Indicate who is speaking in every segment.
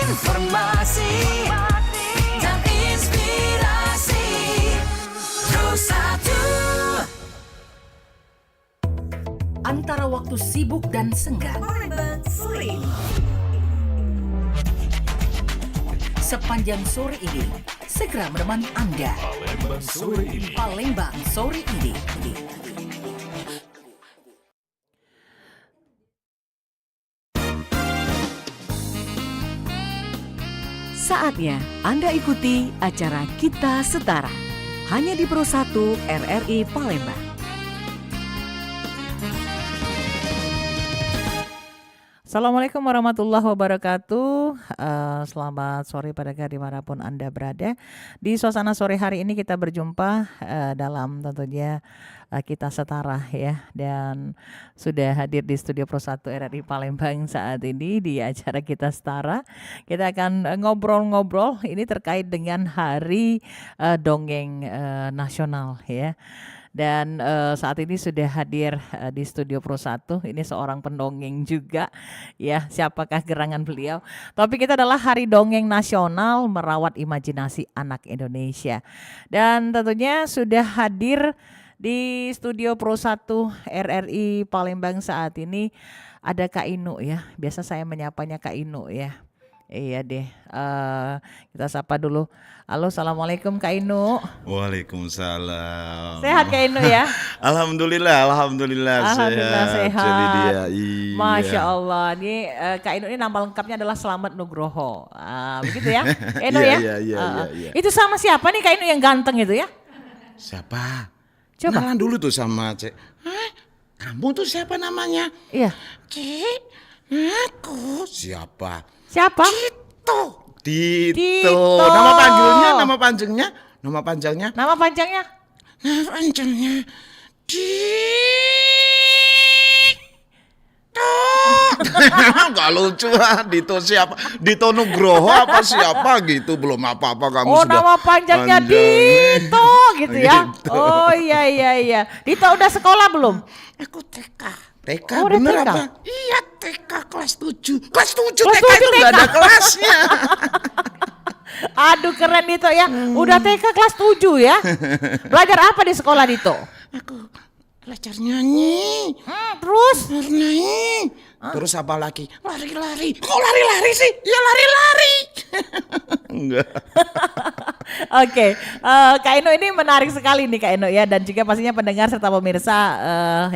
Speaker 1: Informasi dan inspirasi. Terus satu.
Speaker 2: Antara waktu sibuk dan senggang, sepanjang sore ini segera menemani Anda. Palembang sore ini.
Speaker 3: Saatnya Anda ikuti acara Kita Setara, hanya di Pro 1 RRI Palembang.
Speaker 4: Assalamualaikum warahmatullahi wabarakatuh. Selamat sore pada dimanapun Anda berada. Di suasana sore hari ini kita berjumpa dalam tentunya Kita Setara ya. Dan sudah hadir di studio Pro 1 RRI Palembang saat ini di acara Kita Setara. Kita akan ngobrol-ngobrol ini terkait dengan Hari Dongeng Nasional ya. Dan saat ini sudah hadir di studio Pro 1, ini seorang pendongeng juga ya, siapakah gerangan beliau. Topik kita adalah Hari Dongeng Nasional Merawat Imajinasi Anak Indonesia. Dan tentunya sudah hadir di studio Pro 1 RRI Palembang saat ini ada Kak Inu ya, biasa saya menyapanya Kak Inu ya. Iya deh, kita sapa dulu. Halo, assalamualaikum Kak Inu.
Speaker 5: Waalaikumsalam.
Speaker 4: Sehat Kak Inu ya?
Speaker 5: Alhamdulillah
Speaker 4: sehat.
Speaker 5: Jadi dia, iya.
Speaker 4: Masya Allah, ini Kak Inu ini nama lengkapnya adalah Slamet Nugroho. Begitu ya, Inu ya?
Speaker 5: Iya.
Speaker 4: Itu sama siapa nih Kak Inu yang ganteng itu ya?
Speaker 5: Siapa?
Speaker 4: Coba.
Speaker 5: Kenalan dulu tuh sama Cek. Kamu tuh siapa namanya?
Speaker 4: Iya.
Speaker 5: Cek, aku. Siapa?
Speaker 4: Siapa?
Speaker 5: Tito. Nama panjangnya?
Speaker 4: Nama panjangnya?
Speaker 5: Nama panjangnya Dito. Gak lucu Dito siapa? Dito Nugroho apa siapa gitu? Belum apa-apa kamu
Speaker 4: Oh,
Speaker 5: sudah.
Speaker 4: nama panjangnya Dito gitu ya?
Speaker 5: Gitu.
Speaker 4: Oh iya. Dito udah sekolah belum?
Speaker 5: Aku TK. TK
Speaker 4: Oh, udah
Speaker 5: bener
Speaker 4: TK?
Speaker 5: apa? Iya TK kelas 7. Kelas 7
Speaker 4: Kelas
Speaker 5: TK
Speaker 4: 7
Speaker 5: itu gak ada kelasnya.
Speaker 4: Aduh keren Dito ya, udah TK kelas 7 ya. Belajar apa di sekolah Dito?
Speaker 5: Aku belajar nyanyi.
Speaker 4: Terus?
Speaker 5: Nyanyi. Terus apa lagi? Lari-lari. Kok lari-lari sih? Ya lari-lari. Enggak.
Speaker 4: Oke, Kak Eno ini menarik sekali nih Kak Eno ya, dan juga pastinya pendengar serta pemirsa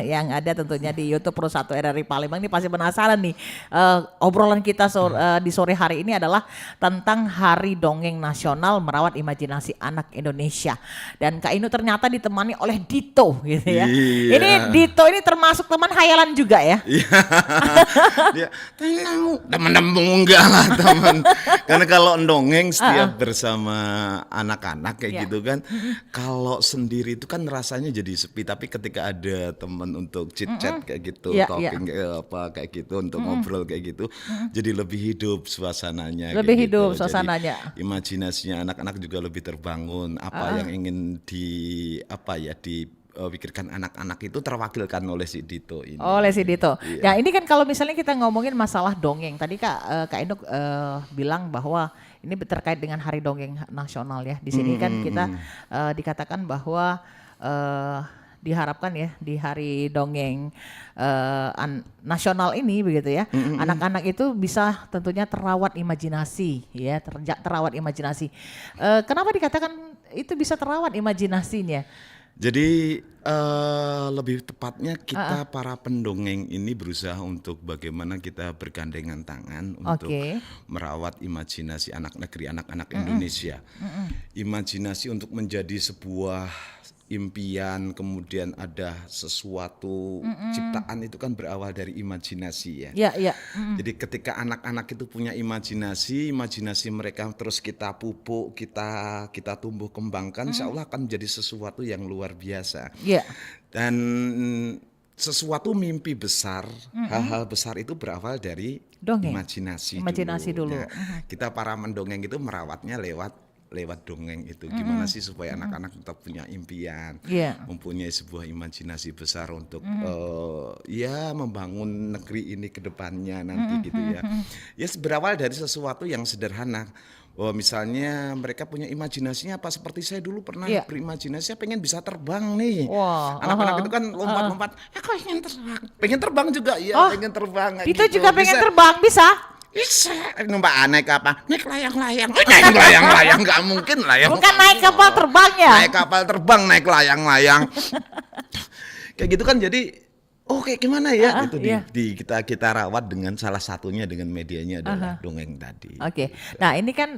Speaker 4: yang ada tentunya di YouTube Pro 1 RRI Palembang ini pasti penasaran nih, obrolan kita di sore hari ini adalah tentang Hari Dongeng Nasional Merawat Imajinasi Anak Indonesia. Dan Kak Eno ternyata ditemani oleh Dito gitu ya.
Speaker 5: Iya.
Speaker 4: Ini Dito ini termasuk teman hayalan juga ya.
Speaker 5: Dia temen enggak lah teman. Karena kalau dongeng setiap bersama anak-anak kayak gitu kan, kalau sendiri itu kan rasanya jadi sepi. Tapi ketika ada teman untuk chit chat kayak gitu, talking kayak gitu, untuk ngobrol kayak gitu, jadi lebih hidup suasananya.
Speaker 4: Lebih
Speaker 5: kayak
Speaker 4: hidup
Speaker 5: gitu.
Speaker 4: suasananya.
Speaker 5: Jadi, imajinasinya anak-anak juga lebih terbangun. Apa yang ingin dipikirkan anak-anak itu terwakilkan oleh si Dito ini.
Speaker 4: Oleh si Dito.
Speaker 5: Iya.
Speaker 4: Ya ini kan kalau misalnya kita ngomongin masalah dongeng, tadi Kak Eno bilang bahwa ini terkait dengan Hari Dongeng Nasional ya. Di sini kan kita dikatakan bahwa diharapkan ya di Hari Dongeng Nasional ini begitu ya, anak-anak itu bisa tentunya terawat imajinasi ya, terawat imajinasi. Kenapa dikatakan itu bisa terawat imajinasinya?
Speaker 5: Jadi lebih tepatnya kita para pendongeng ini berusaha untuk bagaimana kita bergandengan tangan untuk merawat imajinasi anak negeri, anak-anak Indonesia. Imajinasi untuk menjadi sebuah impian, kemudian ada sesuatu ciptaan itu kan berawal dari imajinasi ya.
Speaker 4: Iya.
Speaker 5: Jadi ketika anak-anak itu punya imajinasi mereka terus kita pupuk, kita tumbuh kembangkan, insya Allah akan menjadi sesuatu yang luar biasa.
Speaker 4: Iya.
Speaker 5: Dan sesuatu mimpi besar, hal-hal besar itu berawal dari
Speaker 4: dongeng.
Speaker 5: imajinasi
Speaker 4: Imajinasi dulu.
Speaker 5: Nah, kita para mendongeng itu merawatnya lewat lewat dongeng itu. Gimana sih supaya anak-anak tetap punya impian, mempunyai sebuah imajinasi besar untuk ya membangun negeri ini ke depannya nanti gitu ya. Ya berawal dari sesuatu yang sederhana. Oh, misalnya mereka punya imajinasinya apa, seperti saya dulu pernah berimajinasi saya pengen bisa terbang nih. Anak-anak itu kan lompat-lompat, aku pengen terbang juga ya, pengen terbang.
Speaker 4: Itu
Speaker 5: gitu.
Speaker 4: juga pengen terbang, bisa?
Speaker 5: Bisa, numpak naik apa? Naik layang-layang. Naik layang-layang nggak mungkin layang.
Speaker 4: Bukan naik kapal terbang ya?
Speaker 5: Naik kapal terbang, naik layang-layang. Kayak gitu kan jadi kayak gimana ya itu kita rawat dengan salah satunya dengan medianya adalah dongeng tadi.
Speaker 4: Nah ini kan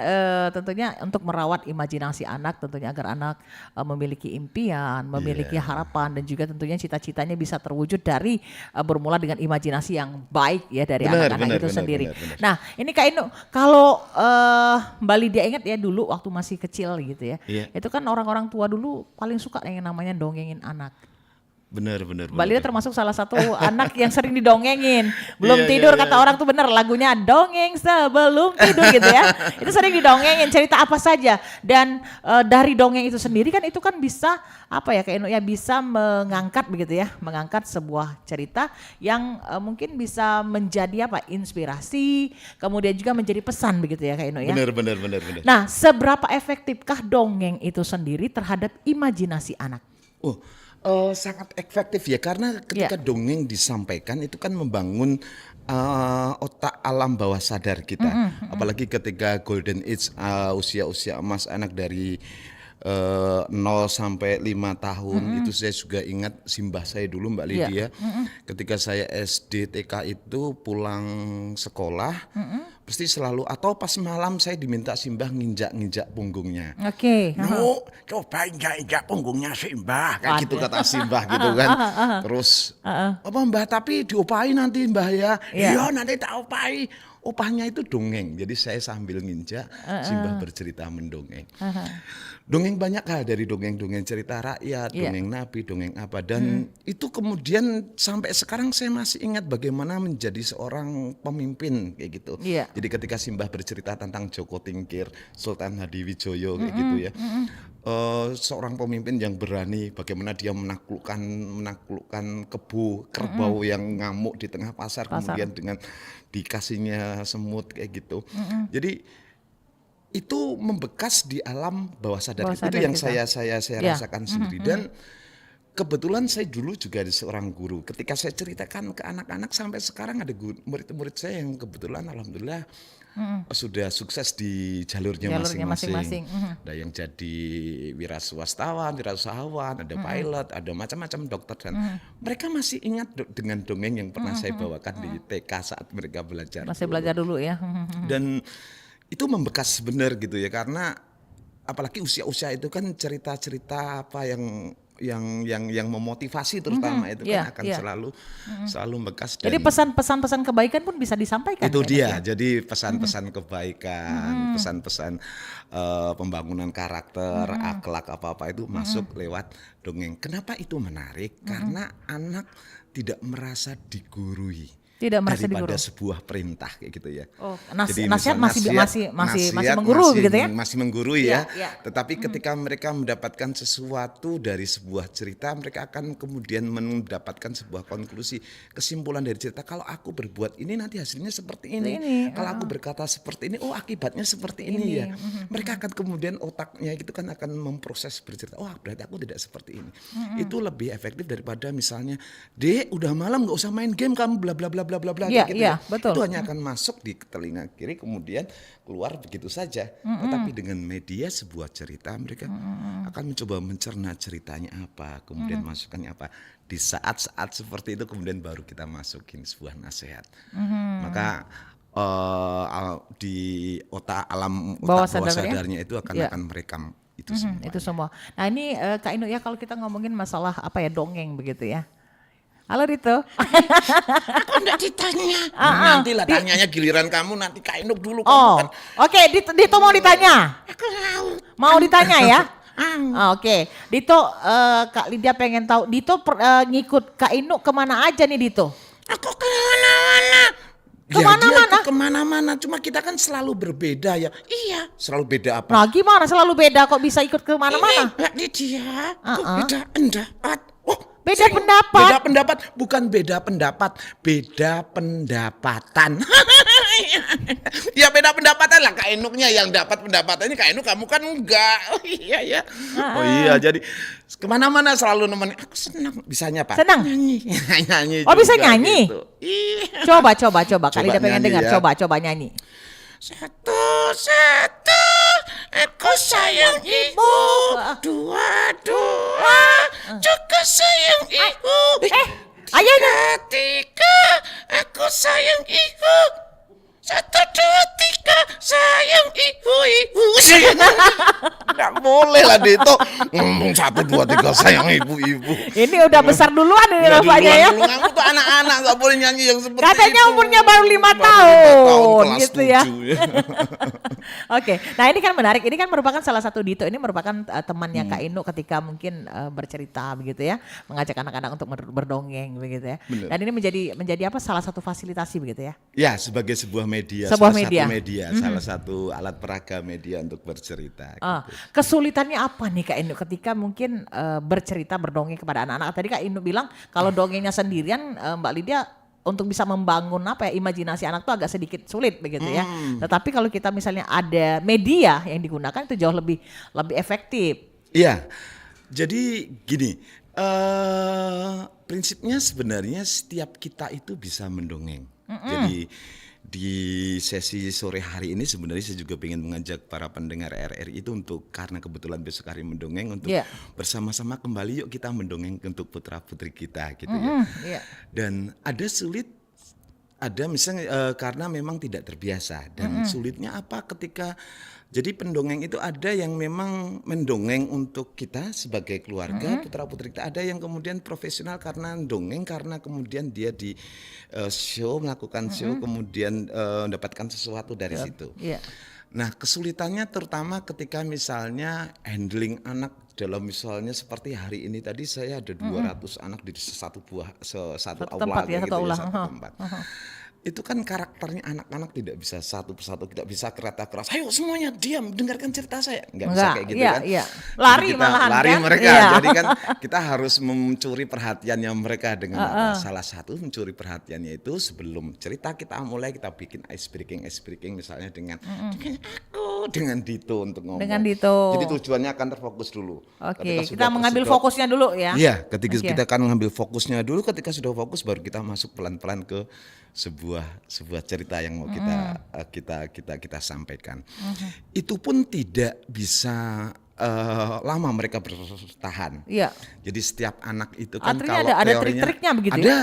Speaker 4: tentunya untuk merawat imajinasi anak tentunya agar anak memiliki impian, memiliki harapan dan juga tentunya cita-citanya bisa terwujud dari bermula dengan imajinasi yang baik ya dari anak-anak itu sendiri.
Speaker 5: Benar.
Speaker 4: Nah ini Kak Inu, kalau Mbak Lydia ingat ya dulu waktu masih kecil gitu ya, itu kan orang-orang tua dulu paling suka yang namanya dongengin anak.
Speaker 5: Benar.
Speaker 4: Mbak Lydia termasuk salah satu anak yang sering didongengin. Belum tidur kata orang tuh bener, lagunya dongeng sebelum tidur gitu ya. Itu sering didongengin, cerita apa saja. Dan dari dongeng itu sendiri kan itu kan bisa apa ya kayak bisa mengangkat begitu ya, mengangkat sebuah cerita yang mungkin bisa menjadi apa inspirasi, kemudian juga menjadi pesan begitu ya Kak Inu ya.
Speaker 5: Benar.
Speaker 4: Nah, seberapa efektifkah dongeng itu sendiri terhadap imajinasi anak?
Speaker 5: Sangat efektif ya, karena ketika dongeng disampaikan itu kan membangun otak alam bawah sadar kita. Apalagi ketika golden age, usia-usia emas anak dari 0 sampai 5 tahun itu saya juga ingat simbah saya dulu Mbak Lydia. Ketika saya SD TK itu pulang sekolah pasti selalu atau pas malam saya diminta simbah nginjak-nginjak punggungnya. No, coba injak-injak punggungnya simbah kayak gitu kata simbah gitu kan. Terus apa Mbah tapi diopahi nanti Mbah ya. Iya nanti tak opahi. Opahnya itu dongeng, jadi saya sambil nginjak, simbah bercerita mendongeng. Dongeng banyak hal, dari dongeng-dongeng cerita rakyat, dongeng nabi, dongeng apa. Dan itu kemudian sampai sekarang saya masih ingat bagaimana menjadi seorang pemimpin kayak gitu. Jadi ketika simbah bercerita tentang Joko Tingkir, Sultan Hadiwijoyo kayak gitu ya. Seorang pemimpin yang berani, bagaimana dia menaklukkan kerbau yang ngamuk di tengah pasar. Kemudian dengan dikasihnya semut kayak gitu. Jadi itu membekas di alam bawah sadar itu yang saya rasakan sendiri. Dan kebetulan saya dulu juga ada seorang guru. Ketika saya ceritakan ke anak-anak sampai sekarang ada murid-murid saya yang kebetulan alhamdulillah sudah sukses di jalurnya masing-masing. Ada yang jadi wira swastawan, wira usahawan, ada pilot, ada macam-macam dokter, dan mereka masih ingat dengan dongeng yang pernah saya bawakan di TK saat mereka belajar.
Speaker 4: Masih belajar dulu ya.
Speaker 5: Dan itu membekas benar gitu ya, karena apalagi usia-usia itu kan cerita-cerita apa yang memotivasi terutama itu kan akan selalu membekas.
Speaker 4: Jadi pesan-pesan kebaikan pun bisa disampaikan.
Speaker 5: Itu dia. Jadi pesan-pesan kebaikan, pesan-pesan pembangunan karakter, akhlak apa-apa itu masuk lewat dongeng. Kenapa itu menarik? Karena anak tidak merasa digurui. Daripada sebuah perintah kayak gitu ya.
Speaker 4: Jadi nasihat masih menggurui gitu ya.
Speaker 5: Masih menggurui ya. Tetapi ketika mereka mendapatkan sesuatu dari sebuah cerita, mereka akan kemudian mendapatkan sebuah konklusi, kesimpulan dari cerita. Kalau aku berbuat ini nanti hasilnya seperti ini. Kalau aku berkata seperti ini, akibatnya seperti ini ya. Mereka akan kemudian otaknya itu kan akan memproses bercerita. Berarti aku tidak seperti ini. Itu lebih efektif daripada misalnya, Dek, udah malam nggak usah main game kamu bla bla bla bla bla gitu.
Speaker 4: Betul.
Speaker 5: Itu hanya akan masuk di telinga kiri kemudian keluar begitu saja. Tetapi dengan media sebuah cerita mereka akan mencoba mencerna ceritanya apa, kemudian masukannya apa. Di saat-saat seperti itu kemudian baru kita masukin sebuah nasihat. Maka di otak bawah sadarnya itu akan merekam itu semua.
Speaker 4: Itu semua. Nah ini Kak Inu ya, kalau kita ngomongin masalah dongeng begitu ya. Halo Dito.
Speaker 5: Aku enggak ditanya. Nanti lah tanyanya giliran kamu, nanti Kak Inuk dulu.
Speaker 4: Oke, Dito mau ditanya.
Speaker 5: Aku mau.
Speaker 4: Mau ditanya ya? Oke, Dito, Kak Lydia pengen tahu, Dito ngikut Kak Inuk kemana aja nih Dito?
Speaker 5: Aku kemana-mana.
Speaker 4: Kemana-mana?
Speaker 5: Kemana-mana, cuma kita kan selalu berbeda ya. Iya, selalu beda apa?
Speaker 4: Nah gimana selalu beda kok bisa ikut kemana-mana?
Speaker 5: Mbak Lydia, kok beda pendapat? Oh,
Speaker 4: Beda pendapat?
Speaker 5: Beda pendapat, bukan beda pendapat, beda pendapatan. Ya beda pendapatan lah, Kak Enuknya yang dapat pendapatannya, Kak Enuk kamu kan enggak. Oh iya ya. Oh iya, jadi kemana-mana selalu nemenin. Aku senang, bisanya Pak.
Speaker 4: Senang?
Speaker 5: Nyanyi. Nyanyi
Speaker 4: Oh bisa
Speaker 5: juga
Speaker 4: nyanyi?
Speaker 5: gitu. Iya.
Speaker 4: Coba kali
Speaker 5: Coba
Speaker 4: dia pengen
Speaker 5: nyanyi
Speaker 4: dengar,
Speaker 5: ya.
Speaker 4: coba nyanyi.
Speaker 5: Satu, aku sayang ibu. Dua, juga sayang ibu.
Speaker 4: Ayo
Speaker 5: Tiga, aku sayang ibu. Satu, dua, tiga, sayang ibu. Nggak boleh lah Dito ngomong satu, dua, tiga, sayang ibu.
Speaker 4: Ini udah besar duluan ini
Speaker 5: Udah
Speaker 4: rasanya ya.
Speaker 5: duluan, kamu tuh anak-anak nggak boleh nyanyi yang seperti
Speaker 4: Katanya
Speaker 5: itu.
Speaker 4: umurnya baru 5
Speaker 5: Baru
Speaker 4: tahun,
Speaker 5: kelas
Speaker 4: gitu ya.
Speaker 5: 7.
Speaker 4: Oke, nah ini kan menarik. Ini kan merupakan salah satu Dito ini merupakan temannya Kak Inu ketika mungkin bercerita begitu ya, mengajak anak-anak untuk berdongeng begitu ya.
Speaker 5: Bener.
Speaker 4: Dan ini menjadi apa salah satu fasilitasi begitu ya.
Speaker 5: Ya, sebagai sebuah media,
Speaker 4: Sebuah
Speaker 5: salah
Speaker 4: media.
Speaker 5: satu media, salah satu alat peraga media untuk bercerita.
Speaker 4: Ah,
Speaker 5: Gitu.
Speaker 4: kesulitannya apa nih Kak Inu ketika mungkin bercerita berdongeng kepada anak-anak? Tadi Kak Inu bilang kalau dongengnya sendirian Mbak Lydia untuk bisa membangun apa ya imajinasi anak tuh agak sedikit sulit begitu ya. Tetapi kalau kita misalnya ada media yang digunakan itu jauh lebih efektif.
Speaker 5: Iya, jadi gini, prinsipnya sebenarnya setiap kita itu bisa mendongeng. Jadi di sesi sore hari ini sebenarnya saya juga ingin mengajak para pendengar RRI itu untuk, karena kebetulan besok hari mendongeng, untuk bersama-sama kembali yuk kita mendongeng untuk putra putri kita gitu ya. Dan ada sulit, ada misalnya karena memang tidak terbiasa, dan sulitnya apa ketika jadi pendongeng itu ada yang memang mendongeng untuk kita sebagai keluarga putra putri kita, ada yang kemudian profesional karena dongeng karena kemudian dia di show, melakukan show, kemudian mendapatkan sesuatu dari situ. Nah kesulitannya terutama ketika misalnya handling anak dalam misalnya seperti hari ini tadi saya ada 200 anak di satu aula
Speaker 4: tempat ya,
Speaker 5: kayak
Speaker 4: satu
Speaker 5: gitu
Speaker 4: aula.
Speaker 5: ya, satu tempat. Itu kan karakternya anak-anak tidak bisa satu persatu, tidak bisa kereta keras. Ayo semuanya diam, dengarkan cerita saya. Enggak bisa kayak gitu kan.
Speaker 4: Lari
Speaker 5: Jadi kita
Speaker 4: malahan
Speaker 5: lari
Speaker 4: kan.
Speaker 5: mereka. Jadi kan kita harus mencuri perhatiannya mereka dengan apa? Salah satu mencuri perhatiannya itu sebelum cerita kita mulai, kita bikin ice breaking misalnya dengan aku, dengan Dito untuk ngomong.
Speaker 4: Dengan Dito.
Speaker 5: Jadi tujuannya akan terfokus dulu.
Speaker 4: Oke,
Speaker 5: Ketika
Speaker 4: kita
Speaker 5: sudah
Speaker 4: mengambil
Speaker 5: tersedot,
Speaker 4: fokusnya dulu ya.
Speaker 5: iya, ketika kita akan mengambil fokusnya dulu, ketika sudah fokus baru kita masuk pelan-pelan ke sebuah cerita yang mau kita sampaikan. Itu pun tidak bisa lama mereka bertahan.
Speaker 4: Iya.
Speaker 5: Jadi setiap anak itu kan
Speaker 4: Artinya
Speaker 5: kalau
Speaker 4: ada
Speaker 5: teorinya
Speaker 4: trik-triknya begitu
Speaker 5: ada.
Speaker 4: ya?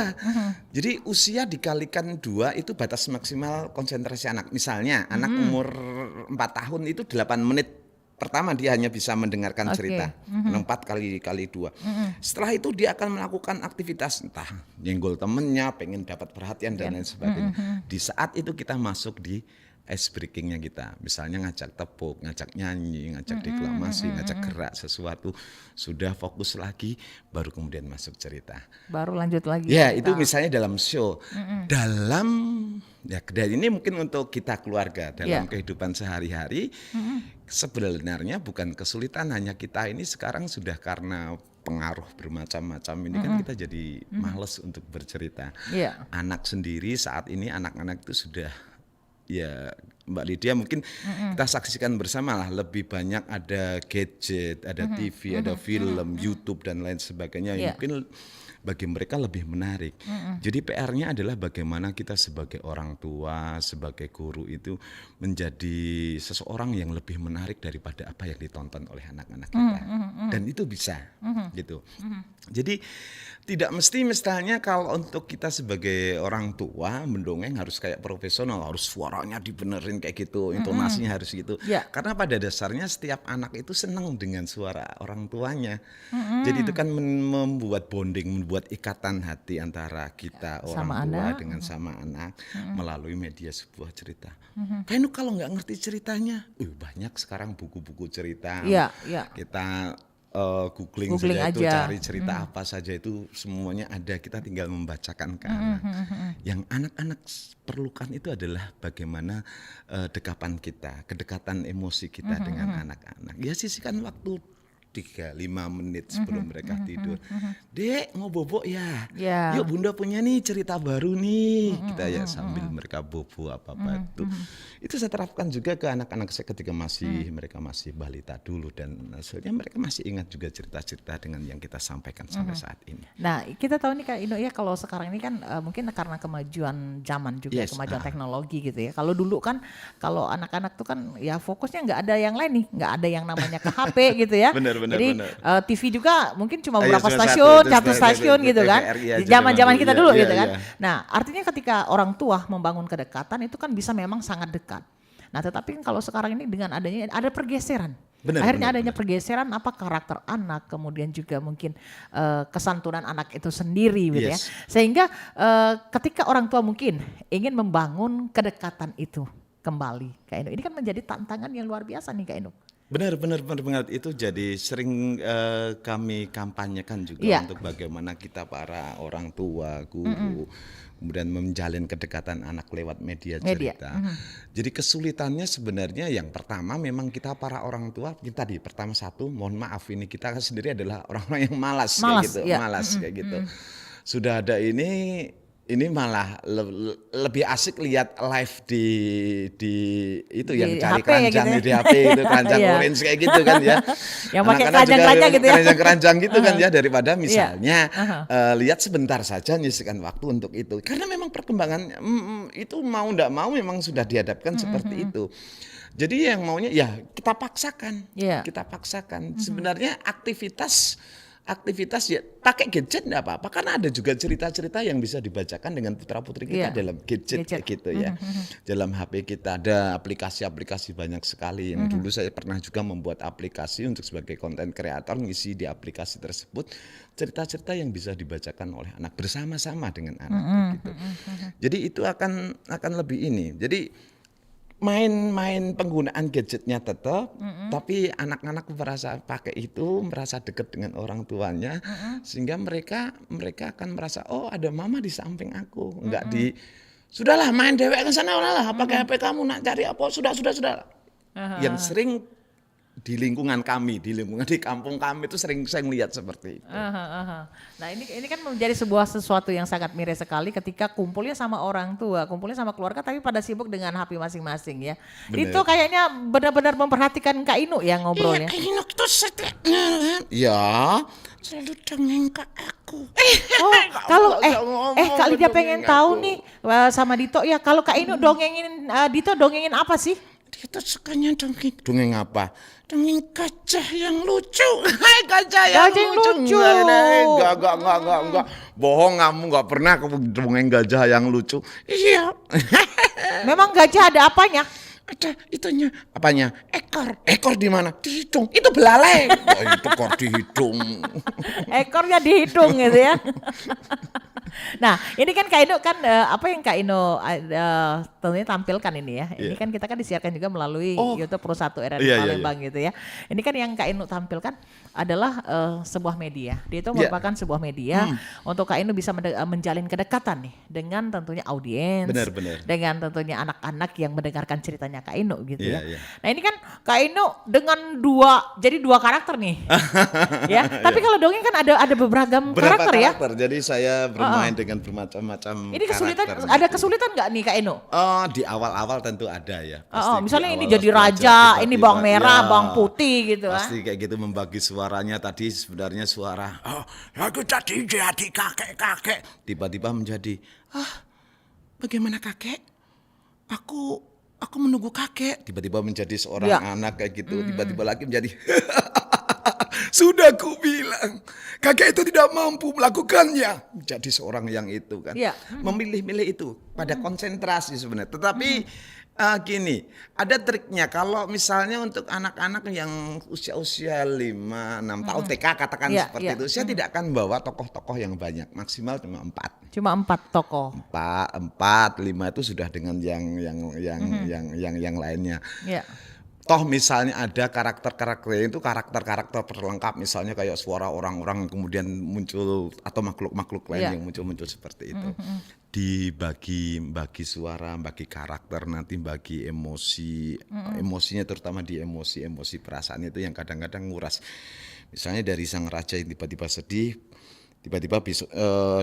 Speaker 5: Jadi usia dikalikan 2 itu batas maksimal konsentrasi anak. Misalnya anak umur 4 tahun itu 8 menit pertama dia hanya bisa mendengarkan cerita. 4 kali 2. Setelah itu dia akan melakukan aktivitas entah nyenggol temennya, pengen dapat perhatian dan lain sebagainya. Di saat itu kita masuk di ice breakingnya kita, misalnya ngajak tepuk, ngajak nyanyi, ngajak deklamasi, ngajak gerak sesuatu, sudah fokus lagi, baru kemudian masuk cerita.
Speaker 4: Baru lanjut lagi.
Speaker 5: Ya itu misalnya dalam show, dalam ya dan ini mungkin untuk kita keluarga dalam kehidupan sehari-hari, sebenarnya bukan kesulitan, hanya kita ini sekarang sudah karena pengaruh bermacam-macam ini kan kita jadi males untuk bercerita. Anak sendiri saat ini anak-anak itu sudah ya Mbak Lydia mungkin kita saksikan bersama lah, lebih banyak ada gadget, ada TV, ada film, YouTube dan lain sebagainya yang mungkin bagi mereka lebih menarik. Jadi PR-nya adalah bagaimana kita sebagai orang tua, sebagai guru itu menjadi seseorang yang lebih menarik daripada apa yang ditonton oleh anak-anak kita. Dan itu bisa gitu. Jadi tidak mesti misalnya kalau untuk kita sebagai orang tua mendongeng harus kayak profesional, harus suaranya dibenerin kayak gitu, intonasinya harus gitu. Karena pada dasarnya setiap anak itu senang dengan suara orang tuanya. Jadi itu kan membuat bonding, membuat ikatan hati antara kita orang
Speaker 4: Sama
Speaker 5: tua
Speaker 4: anak.
Speaker 5: dengan sama anak melalui media sebuah cerita. Kayaknya kalau nggak ngerti ceritanya, banyak sekarang buku-buku cerita.
Speaker 4: Iya.
Speaker 5: Kita googling saja itu, cari cerita apa saja itu semuanya ada, kita tinggal membacakan ke anak. Yang anak-anak perlukan itu adalah bagaimana dekapan kita, kedekatan emosi kita dengan anak-anak. Ya sisihkan waktu 3-5 menit sebelum mereka tidur. Dek, mau bobo ya? Yuk bunda punya nih cerita baru nih. Kita ya sambil mereka bobo apa-apa itu saya terapkan juga ke anak-anak saya ketika mereka masih balita dulu, dan hasilnya mereka masih ingat juga cerita-cerita dengan yang kita sampaikan sampai saat ini.
Speaker 4: Nah, kita tahu nih Kak Ino ya, kalau sekarang ini kan mungkin karena kemajuan zaman juga, kemajuan teknologi gitu ya. Kalau dulu kan kalau anak-anak tuh kan ya fokusnya nggak ada yang lain nih, nggak ada yang namanya ke HP gitu ya. Jadi TV juga mungkin cuma beberapa stasiun, satu stasiun gitu kan. Di zaman-zaman kita dulu gitu kan. Nah, artinya ketika orang tua membangun kedekatan itu kan bisa memang sangat dekat. Nah, tetapi kan kalau sekarang ini dengan adanya ada pergeseran. Akhirnya adanya pergeseran apa karakter anak, kemudian juga mungkin kesantunan anak itu sendiri gitu ya. Sehingga ketika orang tua mungkin ingin membangun kedekatan itu kembali Kak Eno, ini kan menjadi tantangan yang luar biasa nih Kak Eno.
Speaker 5: Benar itu jadi sering kami kampanyekan juga untuk bagaimana kita para orang tua, guru, kemudian menjalin kedekatan anak lewat media cerita. Jadi kesulitannya sebenarnya yang pertama memang kita para orang tua, kita pertama satu, mohon maaf ini kita sendiri adalah orang-orang yang malas kayak gitu. Sudah ada ini malah lebih asik lihat live di itu yang cari
Speaker 4: HP
Speaker 5: keranjang
Speaker 4: gitu ya.
Speaker 5: di HP itu keranjang orange kayak gitu kan ya.
Speaker 4: Yang pakai keranjang-keranjang gitu ya.
Speaker 5: Keranjang gitu kan ya, daripada misalnya lihat sebentar saja nyisikan waktu untuk itu. Karena memang perkembangan itu mau enggak mau memang sudah dihadapkan seperti itu. Jadi yang maunya ya kita paksakan. Kita paksakan. Sebenarnya aktivitas ya pakai gadget enggak apa-apa, karena ada juga cerita-cerita yang bisa dibacakan dengan putra-putri kita dalam gadget kayak gitu ya. Dalam HP kita ada aplikasi-aplikasi banyak sekali yang dulu saya pernah juga membuat aplikasi untuk sebagai konten kreator, ngisi di aplikasi tersebut cerita-cerita yang bisa dibacakan oleh anak bersama-sama dengan anak gitu. Jadi itu akan lebih ini. Jadi main penggunaan gadgetnya tetap, tapi anak-anak merasa pakai itu, merasa dekat dengan orang tuanya, sehingga mereka akan merasa oh ada mama di samping aku, enggak sudahlah main dewek ke sana lah, pakai HP kamu nak cari apa sudah. Yang sering di lingkungan kami, di kampung kami itu sering saya lihat seperti itu.
Speaker 4: Nah ini kan menjadi sebuah sesuatu yang sangat miris sekali ketika kumpulnya sama orang tua, kumpulnya sama keluarga, tapi pada sibuk dengan HP masing-masing ya.
Speaker 5: Bener.
Speaker 4: Itu kayaknya benar-benar memperhatikan Kak Inu ya ngobrolnya.
Speaker 5: Iya, Kak Inu itu setiapnya ya selalu dongeng ke aku.
Speaker 4: Kalau Kak Lydia pengen tahu nih sama Dito ya, kalau Kak Inu dongengin Dito dongengin apa sih?
Speaker 5: Kita sukanya dongeng apa? Dongeng gajah yang lucu. Hai gajah yang lucu. Enggak. Bohong, kamu enggak pernah dongeng gajah yang lucu. Iya.
Speaker 4: Memang gajah ada apanya?
Speaker 5: Ada itunya. Apanya? Ekor di mana? Di hidung. Itu belalai. Itu ekor di hidung.
Speaker 4: Ekornya di hidung gitu ya. Nah, ini kan Kak Ino kan apa yang Kak Ino tentunya tampilkan ini ya. Ini kan kita kan disiarkan juga melalui YouTube Pro 1 RRI Palembang gitu ya. Ini kan yang Kak Ino tampilkan adalah sebuah media. Dia itu merupakan sebuah media untuk Kak Ino bisa menjalin kedekatan nih dengan tentunya audiens, dengan tentunya anak-anak yang mendengarkan ceritanya Kak Ino gitu ya. Nah, ini kan Kak Ino dengan jadi dua karakter nih. Ya, tapi kalau dongeng kan ada beragam karakter ya.
Speaker 5: Jadi saya bermain dengan bermacam-macam
Speaker 4: ini kesulitan,
Speaker 5: karakter.
Speaker 4: ada kesulitan nggak nih Kak Eno?
Speaker 5: Oh, di awal-awal tentu ada ya.
Speaker 4: Misalnya ini jadi raja, ini bawang merah, bawang putih gitu.
Speaker 5: Pasti kayak gitu, membagi suaranya tadi sebenarnya suara. Aku tadi jadi kakek. Tiba-tiba menjadi, bagaimana kakek? Aku menunggu kakek. Tiba-tiba menjadi seorang anak kayak gitu. Tiba-tiba lagi menjadi. Sudah ku bilang, kakek itu tidak mampu melakukannya. Jadi seorang yang itu kan, memilih-milih itu pada konsentrasi sebenarnya. Tetapi gini, ada triknya. Kalau misalnya untuk anak-anak yang usia-usia 5-6 tahun TK katakan seperti itu, saya tidak akan bawa tokoh-tokoh yang banyak, maksimal cuma 4.
Speaker 4: Cuma 4 tokoh.
Speaker 5: 4, 5 itu sudah dengan yang lainnya. toh misalnya ada karakter-karakter itu karakter-karakter terlengkap, misalnya kayak suara orang-orang kemudian muncul atau makhluk-makhluk lain yang muncul seperti itu. Dibagi suara, bagi karakter, nanti bagi emosi, emosinya terutama di emosi perasaan itu yang kadang-kadang nguras. Misalnya dari sang raja yang tiba-tiba sedih, tiba-tiba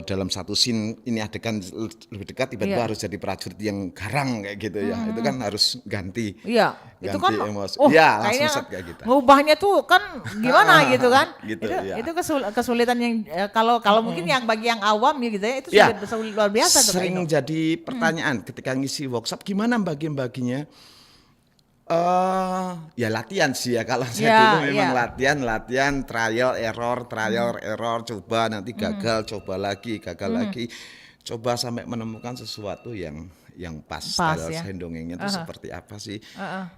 Speaker 5: dalam satu scene ini adegan lebih dekat tiba-tiba harus jadi prajurit yang garang kayak gitu ya. Itu kan harus ganti.
Speaker 4: Iya, itu kan
Speaker 5: emosi. Ya, langsung
Speaker 4: kayaknya
Speaker 5: set kayak gitu.
Speaker 4: ngubahnya tuh kan gimana gitu kan.
Speaker 5: Gitu,
Speaker 4: itu kesulitan yang kalau mungkin yang bagi yang awam ya gitu ya itu sulit luar biasa tuh.
Speaker 5: Sering jadi pertanyaan ketika ngisi workshop, gimana bagi-baginya? Ya latihan sih ya, kalau saya dulu memang latihan, trial error, coba nanti gagal, coba lagi, coba sampai menemukan sesuatu yang pas style saya dongengnya itu seperti apa sih,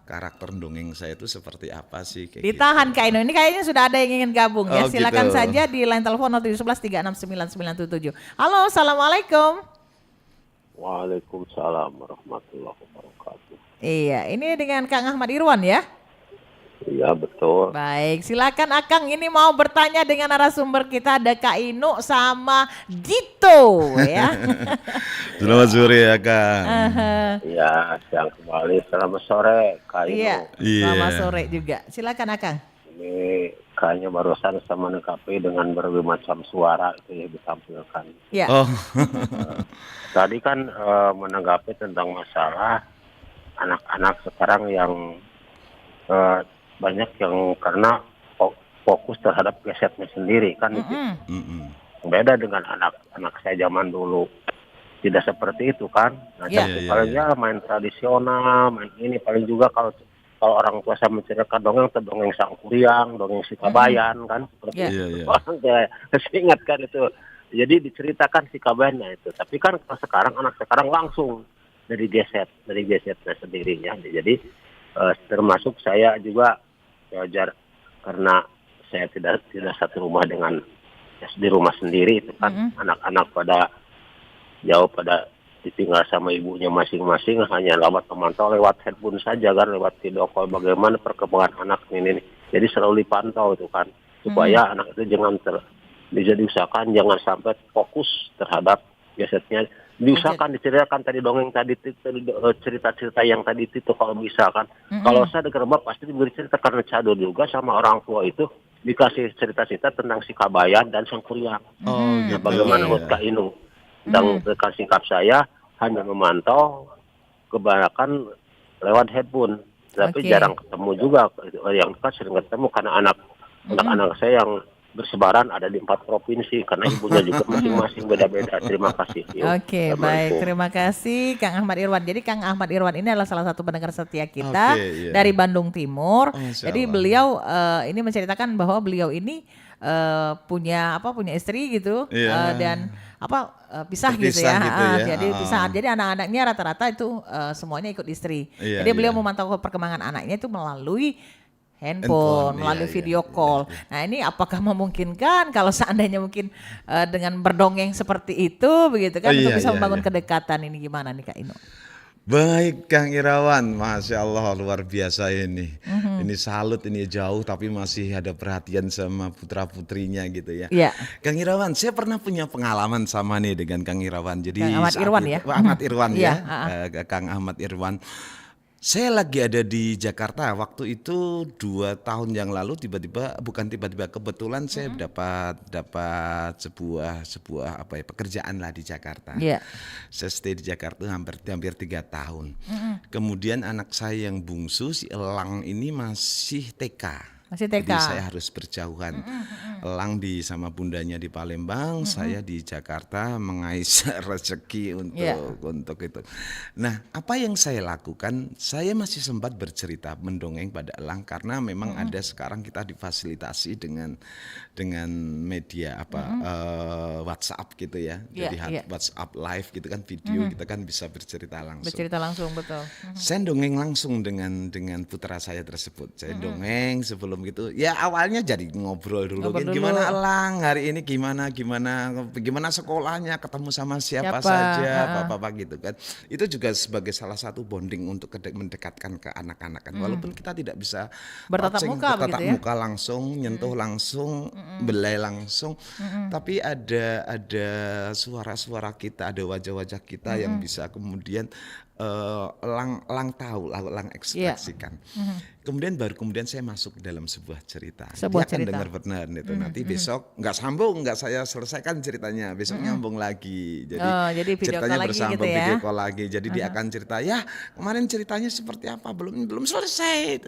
Speaker 5: karakter dongeng saya itu seperti apa sih. Kayak
Speaker 4: ditahan
Speaker 5: gitu.
Speaker 4: Kak Ino, ini kayaknya sudah ada yang ingin gabung ya, silakan
Speaker 5: gitu.
Speaker 4: saja di line telepon 0711 369 977. Halo, assalamualaikum.
Speaker 6: Waalaikumsalam warahmatullahi wabarakatuh.
Speaker 4: Iya, ini dengan Kang Ahmad Irwan ya?
Speaker 6: Iya betul.
Speaker 4: Baik, silakan Akang, ini mau bertanya dengan narasumber kita ada Kak Inu sama Dito ya.
Speaker 5: Selamat sore ya Kang.
Speaker 6: Iya, siang kembali. Selamat sore Kak Inu.
Speaker 4: Iya, selamat sore juga. Silakan Akang.
Speaker 6: Ini kayaknya barusan sama menanggapi dengan berbagai macam suara itu yang ditampilkan.
Speaker 4: Iya.
Speaker 6: Tadi kan menanggapi tentang masalah anak-anak sekarang yang banyak yang karena fokus terhadap gadgetnya sendiri kan itu. Beda dengan anak saya zaman dulu, tidak seperti itu kan. Nah, palingnya main tradisional, main ini paling juga kalau orang tua saya menceritakan dongeng, dongeng Sangkuriang, dongeng si Kabayan kan seperti itu. Orang saya ingat kan itu. Jadi diceritakan si Kabayannya itu. Tapi kan kalau sekarang anak sekarang langsung dari gadgetnya sendirinya. Jadi termasuk saya juga belajar karena saya tidak satu rumah dengan di rumah sendiri itu kan anak-anak pada jauh pada ditinggal sama ibunya masing-masing, hanya lewat memantau lewat handphone saja kan, lewat video call bagaimana perkembangan anak ini. Jadi selalu dipantau itu kan supaya anak itu jangan bisa diusahakan jangan sampai fokus terhadap gadgetnya. Diusahakan diceritakan tadi dongeng tadi cerita-cerita yang tadi itu kalau bisa kan. Kalau saya dengar pasti diberi cerita karena cadul juga sama orang tua itu dikasih cerita-cerita tentang si Kabayan dan Sangkuriang. Nah, bagaimana buat Kak Inu? Dan rekan singkat saya hanya memantau kebanyakan lewat handphone. Tapi jarang ketemu juga. Yang dekat sering ketemu karena anak-anak saya yang bersebaran ada di 4 provinsi karena ibunya juga masing-masing beda-beda. Terima kasih.
Speaker 4: Oke, baik. Terima kasih Kang Ahmad Irwan. Jadi Kang Ahmad Irwan ini adalah salah satu pendengar setia kita dari Bandung Timur. Jadi beliau ini menceritakan bahwa beliau ini punya istri gitu dan pisah gitu ya. Jadi pisah. Jadi anak-anaknya rata-rata itu semuanya ikut istri. Jadi beliau memantau perkembangan anaknya itu melalui handphone, melalui video call. Nah ini apakah memungkinkan kalau seandainya mungkin dengan berdongeng seperti itu begitu kan untuk bisa membangun kedekatan, ini gimana nih Kak Inu?
Speaker 5: Baik Kang Irawan, Masya Allah luar biasa ini. Ini salut, ini jauh tapi masih ada perhatian sama putra-putrinya gitu ya. Kang Irawan, saya pernah punya pengalaman sama nih dengan Kang Irawan. Jadi
Speaker 4: Kang Ahmad Irwan ya?
Speaker 5: Ahmad Irwan ya, Kang Ahmad Irwan. Saya lagi ada di Jakarta waktu itu 2 tahun yang lalu kebetulan saya dapat sebuah pekerjaan lah di Jakarta. Saya stay di Jakarta hampir 3 tahun. Kemudian anak saya yang bungsu si Elang ini masih TK. Jadi saya harus berjauhan. Elang sama bundanya di Palembang, saya di Jakarta mengais rezeki untuk itu. Nah, apa yang saya lakukan? Saya masih sempat bercerita mendongeng pada Elang karena memang ada sekarang kita difasilitasi dengan media WhatsApp gitu ya. Jadi WhatsApp live gitu kan, video kita kan bisa bercerita langsung.
Speaker 4: Bercerita langsung, betul.
Speaker 5: Saya dongeng langsung dengan putra saya tersebut. Saya dongeng sebelum gitu. Ya awalnya jadi ngobrol dulu Gimana Elang hari ini gimana sekolahnya, ketemu sama siapa saja, Bapak gitu kan. Itu juga sebagai salah satu bonding untuk mendekatkan ke anak-anak kan. Walaupun kita tidak bisa
Speaker 4: bertatap
Speaker 5: muka langsung, nyentuh langsung, belai langsung, tapi ada suara-suara kita, ada wajah-wajah kita yang bisa kemudian Elang tahu, Elang ekspresikan. Kemudian saya masuk dalam sebuah cerita. Dia akan dengar benar itu. Nanti besok nggak sambung, nggak saya selesaikan ceritanya. Besok nyambung lagi. Jadi ceritanya bersambung, gitu ya? Video call lagi. Jadi dia akan cerita, ya kemarin ceritanya seperti apa? Belum selesai.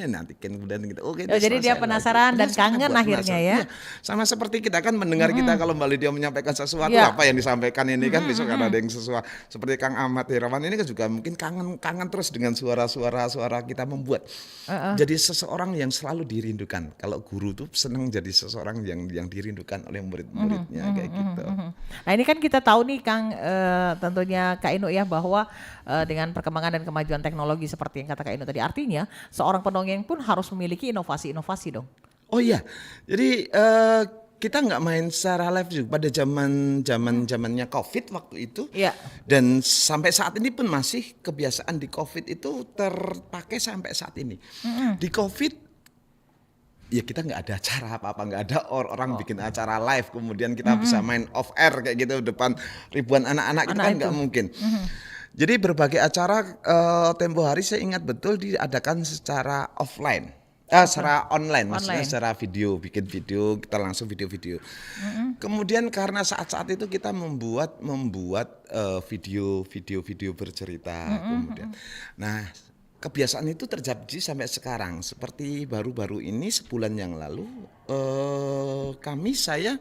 Speaker 5: Nanti kemudian gitu.
Speaker 4: Jadi dia penasaran dan kangen akhirnya ya.
Speaker 5: Sama seperti kita kan mendengar kita kalau Mbak Lydia menyampaikan sesuatu, apa yang disampaikan ini kan besok ada yang sesuatu. Seperti Kang Ahmad Hirawan ini kan juga mungkin kangen terus dengan suara kita membuat. Jadi seseorang yang selalu dirindukan. Kalau guru tuh senang jadi seseorang yang dirindukan oleh murid-muridnya kayak gitu.
Speaker 4: Nah ini kan kita tahu nih Kang, tentunya Kak Inu ya, bahwa dengan perkembangan dan kemajuan teknologi seperti yang kata Kak Inu tadi, artinya seorang pendongeng pun harus memiliki inovasi-inovasi dong.
Speaker 5: Oh iya, jadi kita nggak main secara live juga pada zamannya COVID waktu itu, dan sampai saat ini pun masih kebiasaan di COVID itu terpakai sampai saat ini. Di COVID ya kita nggak ada acara apa-apa, nggak ada orang bikin acara live kemudian kita bisa main off air kayak gitu depan ribuan anak-anak itu kan nggak mungkin. Jadi berbagai acara tempo hari saya ingat betul diadakan secara offline. Secara online, maksudnya secara video, bikin video, kita langsung video-video. Kemudian karena saat-saat itu kita membuat video bercerita kemudian. Nah, kebiasaan itu terjadi sampai sekarang. Seperti baru-baru ini sebulan yang lalu saya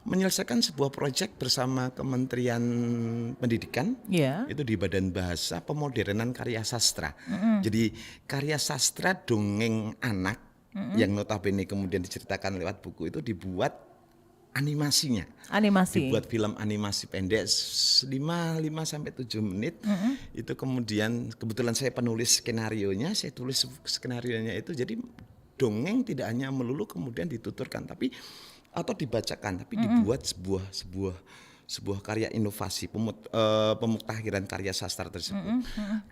Speaker 5: menyelesaikan sebuah proyek bersama Kementerian Pendidikan, itu di Badan Bahasa Pemodernan Karya Sastra. Jadi karya sastra dongeng anak yang notabene kemudian diceritakan lewat buku itu dibuat animasinya. Dibuat film animasi pendek 5 sampai 7 menit. Itu kemudian kebetulan saya penulis skenarionya, saya tulis skenarionya itu, jadi dongeng tidak hanya melulu kemudian dituturkan atau dibacakan, tapi dibuat sebuah karya inovasi pemuktahiran karya sastra tersebut.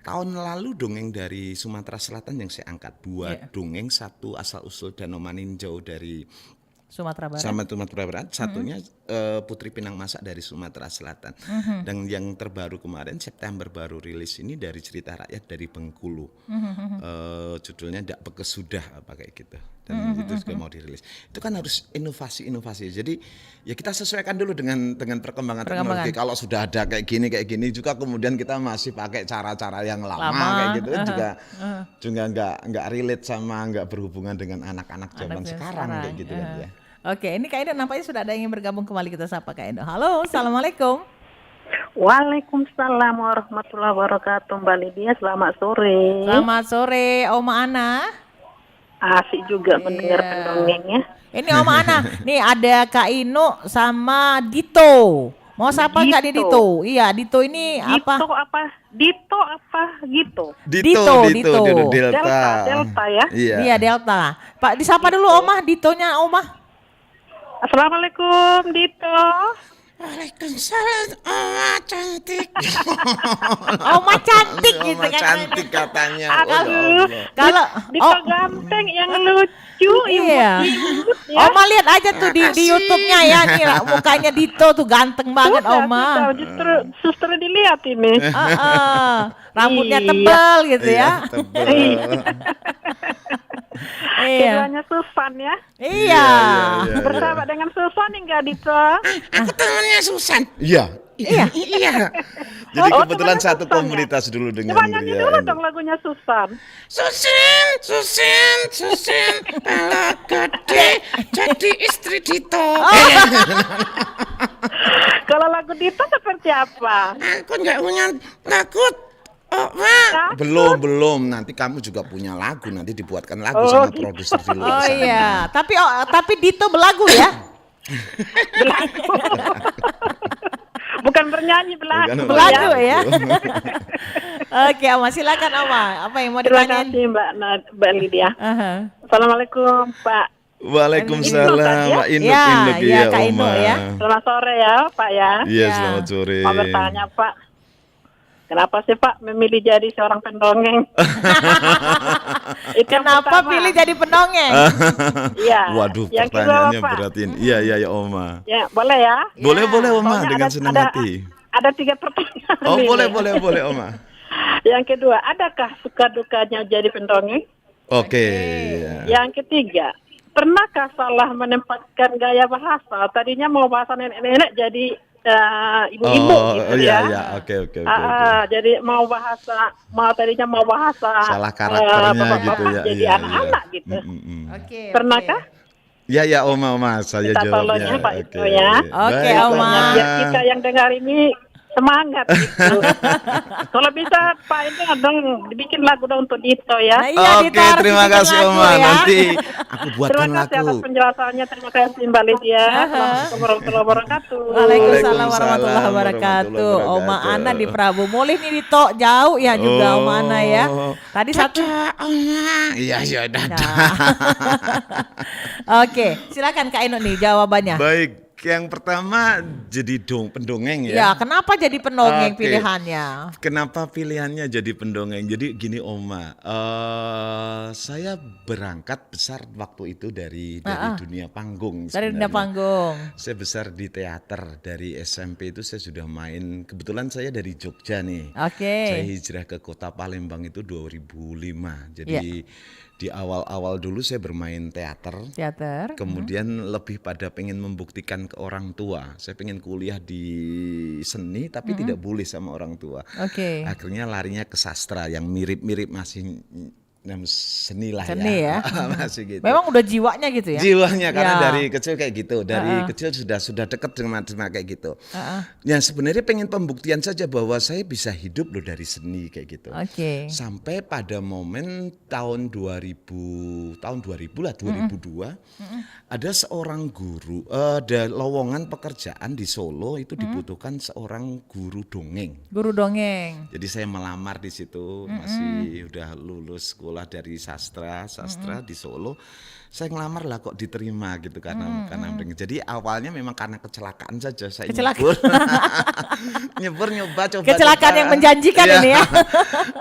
Speaker 5: Tahun lalu dongeng dari Sumatera Selatan yang saya angkat, 2 dongeng, 1 asal usul Danau Maninjau dari
Speaker 4: Sumatera
Speaker 5: Barat, satunya Putri Pinang Masak dari Sumatera Selatan. Dan yang terbaru kemarin September baru rilis ini dari cerita rakyat dari Bengkulu. Judulnya Dak Bekes Sudah apa kayak gitu. Dan itu juga mau dirilis. Itu kan harus inovasi. Jadi ya kita sesuaikan dulu dengan perkembangan teknologi. Kalau sudah ada kayak gini juga kemudian kita masih pakai cara-cara yang lama kayak gitu juga nggak relate sama, nggak berhubungan dengan anak-anak zaman sekarang kayak gitu kan ya.
Speaker 4: Oke, ini Kak Ida nampaknya sudah ada yang bergabung kembali, kita sapa Kak Ida. Halo, Assalamualaikum.
Speaker 7: Waalaikumsalam warahmatullahi wabarakatuh. Mbak Lydia, selamat sore.
Speaker 4: Selamat sore, Oma Ana.
Speaker 7: Asik juga mendengar pendongengnya.
Speaker 4: Ini Oma Ana, nih ada Kak Inu sama Dito. Mau sapa Kak Dito? Iya, Dito ini apa?
Speaker 7: Dito apa gitu?
Speaker 5: Dito.
Speaker 7: Delta ya?
Speaker 4: Iya, Delta. Pak, disapa dulu Oma, Ditonya Oma.
Speaker 7: Assalamualaikum Dito.
Speaker 5: Waalaikumsalam, Oma cantik.
Speaker 4: Oma cantik gitu kan.
Speaker 5: Cantik katanya.
Speaker 7: Aduh,
Speaker 4: kalau
Speaker 7: Dito ganteng yang lucu, imut ya.
Speaker 4: Oma lihat aja tuh di YouTube-nya ya, nih mukanya Dito tuh ganteng banget Oma.
Speaker 7: Justru dilihat ini.
Speaker 4: Rambutnya tebal gitu ya.
Speaker 7: Keduanya Susan ya.
Speaker 4: Iya.
Speaker 7: Bersahabat dengan Susan enggak Dito?
Speaker 5: Aku temannya Susan. Iya. Jadi kebetulan satu komunitas dulu dengan
Speaker 7: dia. Nyanyi dulu dong lagunya Susan.
Speaker 5: Susan, kalau gede jadi istri Dito.
Speaker 7: Kalau lagu Dito seperti apa?
Speaker 5: Aku nggak punya lagu. Belum. Nanti kamu juga punya lagu, nanti dibuatkan lagu sama produser di luar sana.
Speaker 4: Oh iya, tapi Dito belagu ya?
Speaker 7: Belagu. Bukan bernyanyi,
Speaker 4: belagu ya. Oke, Oma silakan Oma. Apa yang mau ditanyain?
Speaker 7: Terima kasih Mbak Lydia. Assalamualaikum Pak
Speaker 5: Waalaikumsalam, Mbak Induk,
Speaker 4: Ya,
Speaker 5: Induk,
Speaker 4: ya,
Speaker 5: iya,
Speaker 4: Kak Induk,
Speaker 5: Oma.
Speaker 4: ya.
Speaker 7: Selamat sore ya Pak ya.
Speaker 5: Iya,
Speaker 4: Ya.
Speaker 5: selamat sore.
Speaker 7: Mau bertanya Pak, kenapa sih Pak memilih jadi seorang pendongeng? Itu yang
Speaker 4: Kenapa
Speaker 7: pertama.
Speaker 4: pilih jadi pendongeng?
Speaker 7: Iya.
Speaker 5: Waduh,
Speaker 7: Yang kedua,
Speaker 5: pertanyaannya
Speaker 7: Pak.
Speaker 5: beratin. Iya, iya, ya, Oma.
Speaker 7: Ya, boleh ya?
Speaker 5: Boleh, boleh, Oma,
Speaker 7: Soalnya
Speaker 5: dengan senang hati.
Speaker 7: Ada 3 pertanyaan.
Speaker 5: Oh,
Speaker 7: ini.
Speaker 5: boleh, Oma.
Speaker 7: Yang kedua, adakah suka-dukanya jadi pendongeng?
Speaker 5: Oke. Ya.
Speaker 7: Yang ketiga, pernahkah salah menempatkan gaya bahasa? Tadinya mau bahasa nenek-nenek jadi ibu-ibu gitu
Speaker 5: iya,
Speaker 7: ya.
Speaker 5: iya, oke.
Speaker 7: Jadi tadinya mau bahasa
Speaker 5: Salah karakternya
Speaker 7: bapak-bapak
Speaker 5: gitu ya.
Speaker 7: jadi
Speaker 5: Iya,
Speaker 7: anak-anak
Speaker 5: iya.
Speaker 7: gitu.
Speaker 4: Oke.
Speaker 7: Pernahkah?
Speaker 5: Ya, ya, Oma, saya
Speaker 7: Minta
Speaker 5: jawabnya.
Speaker 7: tolongnya, Pak Ito, ya.
Speaker 4: Oke,
Speaker 5: Baik,
Speaker 4: Oma.
Speaker 7: Biar kita yang dengar ini semangat gitu. Kalau bisa Pak itu dong dibikin lagu dong untuk Dito ya.
Speaker 4: Nah, iya,
Speaker 5: Oke,
Speaker 4: Dito harus
Speaker 5: terima
Speaker 4: bikin
Speaker 5: kasih,
Speaker 4: lagu,
Speaker 5: Oma.
Speaker 4: ya.
Speaker 5: Nanti aku buatkan
Speaker 7: Terima kasih atas
Speaker 5: lagu.
Speaker 7: penjelasannya. Terima kasih Mbak Lydia. Assalamualaikum warahmatullahi wabarakatuh.
Speaker 4: Waalaikumsalam warahmatullahi
Speaker 5: Waalaikumsalam
Speaker 4: wabarakatuh.
Speaker 5: warahmatullahi
Speaker 4: Oma
Speaker 5: wabarakatuh.
Speaker 4: Ana di Prabu. Mulih nih Dito, jauh ya juga Oma Ana ya. Tadi satu.
Speaker 5: Iya, iya, dadah.
Speaker 4: Oke, silakan Kak Inu nih jawabannya.
Speaker 5: Baik, yang pertama jadi pendongeng
Speaker 4: Ya,
Speaker 5: ya.
Speaker 4: kenapa jadi pendongeng
Speaker 5: Oke.
Speaker 4: pilihannya?
Speaker 5: Kenapa pilihannya jadi pendongeng? Jadi gini Oma, saya berangkat besar waktu itu dari dunia panggung.
Speaker 4: Dari dunia
Speaker 5: sebenarnya.
Speaker 4: panggung.
Speaker 5: Saya besar di teater, dari SMP itu saya sudah main. Kebetulan saya dari Jogja nih.
Speaker 4: Oke.
Speaker 5: Saya hijrah ke kota Palembang itu 2005. Jadi di awal-awal dulu saya bermain teater.
Speaker 4: Teater.
Speaker 5: Kemudian lebih pada pengen membuktikan ke orang tua. Saya pengen kuliah di seni tapi tidak boleh sama orang tua.
Speaker 4: Oke.
Speaker 5: Akhirnya larinya ke sastra yang mirip-mirip masih seni lah
Speaker 4: Seni ya.
Speaker 5: masih gitu.
Speaker 4: Memang udah jiwanya gitu ya?
Speaker 5: Jiwanya karena
Speaker 4: Ya.
Speaker 5: dari kecil kayak gitu, dari kecil sudah dekat dengan kayak gitu. Ya sebenarnya pengen pembuktian saja bahwa saya bisa hidup loh dari seni kayak gitu.
Speaker 4: Oke.
Speaker 5: Sampai pada momen tahun 2000 lah 2002 ada seorang guru, ada lowongan pekerjaan di Solo itu dibutuhkan seorang guru dongeng.
Speaker 4: Guru dongeng.
Speaker 5: Jadi saya melamar di situ, masih udah lulus sekolah dari sastra di Solo. Saya ngelamar lah kok diterima gitu karena jadi awalnya memang karena kecelakaan saja saya nyebur nyoba coba.
Speaker 4: Kecelakaan yang menjanjikan
Speaker 5: Iya.
Speaker 4: ini ya.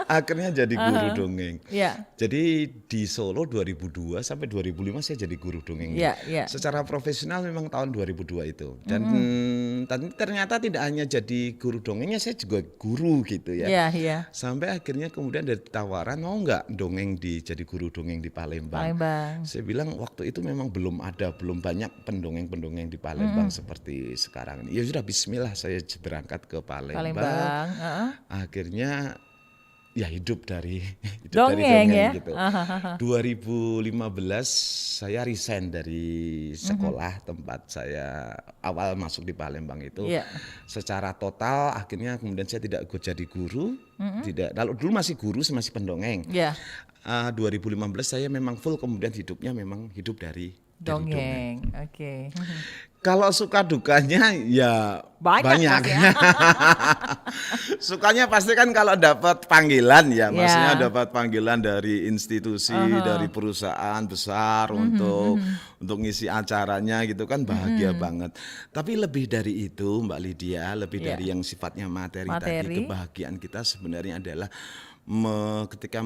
Speaker 5: Akhirnya jadi guru dongeng.
Speaker 4: Iya.
Speaker 5: Jadi di Solo 2002 sampai 2005 saya jadi guru dongeng.
Speaker 4: Iya, iya.
Speaker 5: Secara profesional memang tahun 2002 itu. Dan ternyata tidak hanya jadi guru dongengnya, saya juga guru gitu ya.
Speaker 4: Iya, iya.
Speaker 5: Sampai akhirnya kemudian ada tawaran mau nggak dongeng jadi guru dongeng di Palembang. Saya bilang waktu itu memang belum banyak pendongeng-pendongeng di Palembang seperti sekarang ini. Ya sudah bismillah saya berangkat ke Palembang. Akhirnya ya hidup dari dongeng
Speaker 4: ya.
Speaker 5: gitu. 2015 saya resign dari sekolah tempat saya awal masuk di Palembang itu. Secara total akhirnya kemudian saya tidak jadi guru, tidak. Lalu dulu masih guru, masih pendongeng. 2015 saya memang full kemudian hidupnya memang hidup dari dongeng.
Speaker 4: Oke.
Speaker 5: Kalau suka dukanya ya banyak.
Speaker 4: Ya.
Speaker 5: Sukanya pasti kan kalau dapat panggilan ya, maksudnya dapat panggilan dari institusi, dari perusahaan besar untuk ngisi acaranya gitu kan bahagia banget. Tapi lebih dari itu Mbak Lydia, lebih dari yang sifatnya materi tadi, kebahagiaan kita sebenarnya adalah ketika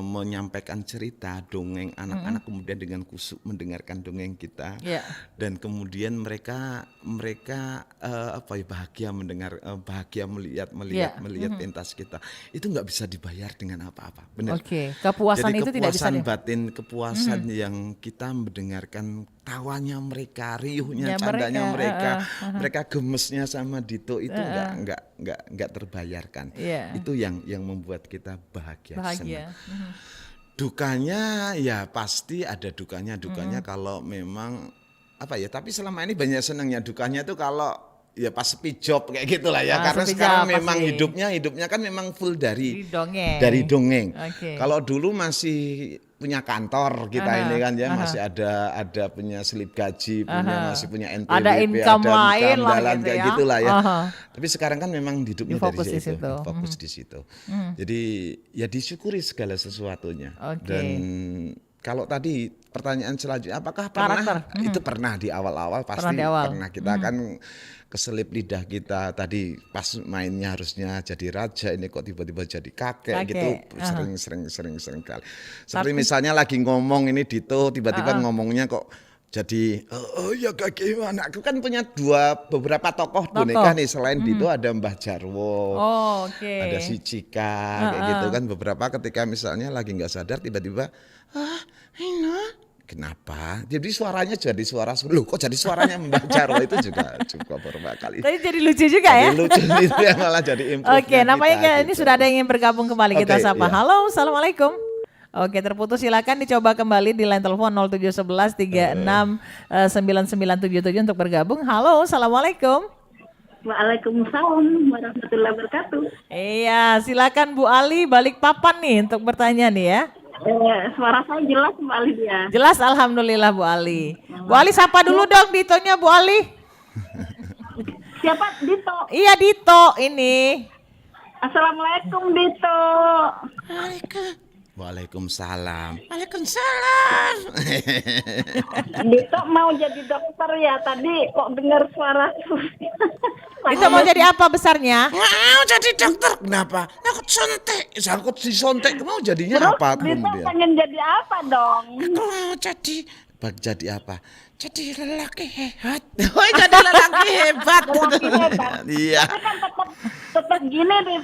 Speaker 5: menyampaikan cerita dongeng anak-anak kemudian dengan kusuk mendengarkan dongeng kita dan kemudian mereka bahagia mendengar bahagia melihat pentas kita itu nggak bisa dibayar dengan apa-apa, benar.
Speaker 4: Kepuasan
Speaker 5: jadi
Speaker 4: itu tidak bisa
Speaker 5: batin, kepuasan yang kita mendengarkan tawanya mereka, riuhnya, candanya mereka gemesnya sama Dito itu nggak terbayarkan. Itu yang membuat kita bahagia. Senang. Dukanya ya pasti ada dukanya kalau memang tapi selama ini banyak senangnya. Dukanya tuh kalau ya pas sepi job kayak gitulah ya, karena sekarang memang hidupnya kan memang full dari dongeng. Kalau dulu masih punya kantor kita ini kan ya, masih ada punya slip gaji, masih punya NPWP,
Speaker 4: ada income lain lah gitu
Speaker 5: kayak
Speaker 4: ya.
Speaker 5: gitulah ya. Tapi sekarang kan memang hidupnya
Speaker 4: fokus
Speaker 5: dari situ,
Speaker 4: di situ.
Speaker 5: fokus di situ. Jadi ya disyukuri segala sesuatunya. Dan Kalau tadi pertanyaan selanjutnya, apakah pernah? Itu pernah di awal-awal pasti pernah. Kita kan keselip lidah kita tadi pas mainnya harusnya jadi raja, ini kok tiba-tiba jadi kakek gitu, sering kali. Seperti misalnya lagi ngomong ini Dito, tiba-tiba ngomongnya kok jadi oh ya kakek mana? Aku kan punya beberapa tokoh boneka nih, selain Dito ada Mbah Jarwo, ada si Cika, kayak gitu kan. Beberapa ketika misalnya lagi nggak sadar tiba-tiba kenapa? Jadi suaranya jadi suara loh, kok jadi suaranya Mbah Jarwo itu juga beberapa kali.
Speaker 4: Tadi jadi lucu juga ya?
Speaker 5: Jadi lucu itu yang malah jadi improve.
Speaker 4: Oke, nampaknya ini
Speaker 5: gitu.
Speaker 4: sudah ada yang ingin bergabung kembali, kita sapa.
Speaker 5: Iya.
Speaker 4: Halo, assalamualaikum. Oke, terputus, silakan dicoba kembali di line telepon 0711 36 9977 untuk bergabung. Halo, assalamualaikum.
Speaker 7: Waalaikumsalam warahmatullahi wabarakatuh.
Speaker 4: Iya, silakan Bu Ali balik papan nih untuk bertanya nih ya.
Speaker 7: Suara saya jelas Mbak Ali dia.
Speaker 4: Jelas, alhamdulillah Bu Ali. Bu Ali sapa dulu dong Ditonya Bu Ali.
Speaker 7: Siapa Dito?
Speaker 4: Iya Dito ini.
Speaker 7: Assalamualaikum Dito.
Speaker 5: Waalaikumsalam.
Speaker 7: Dito mau jadi dokter ya, tadi kok dengar suara.
Speaker 4: Dito mau jadi apa besarnya?
Speaker 5: Mau jadi dokter. Kenapa? Aku sangkut disontek. Mau jadinya
Speaker 7: Terus
Speaker 5: apa
Speaker 7: Dito
Speaker 5: kemudian?
Speaker 7: pengen jadi apa dong?
Speaker 5: Aku mau jadi apa? Jadi lelaki hebat. Oh, jadi lelaki hebat.
Speaker 7: Lelaki hebat.
Speaker 5: Iya.
Speaker 7: Tapi kan tetap gini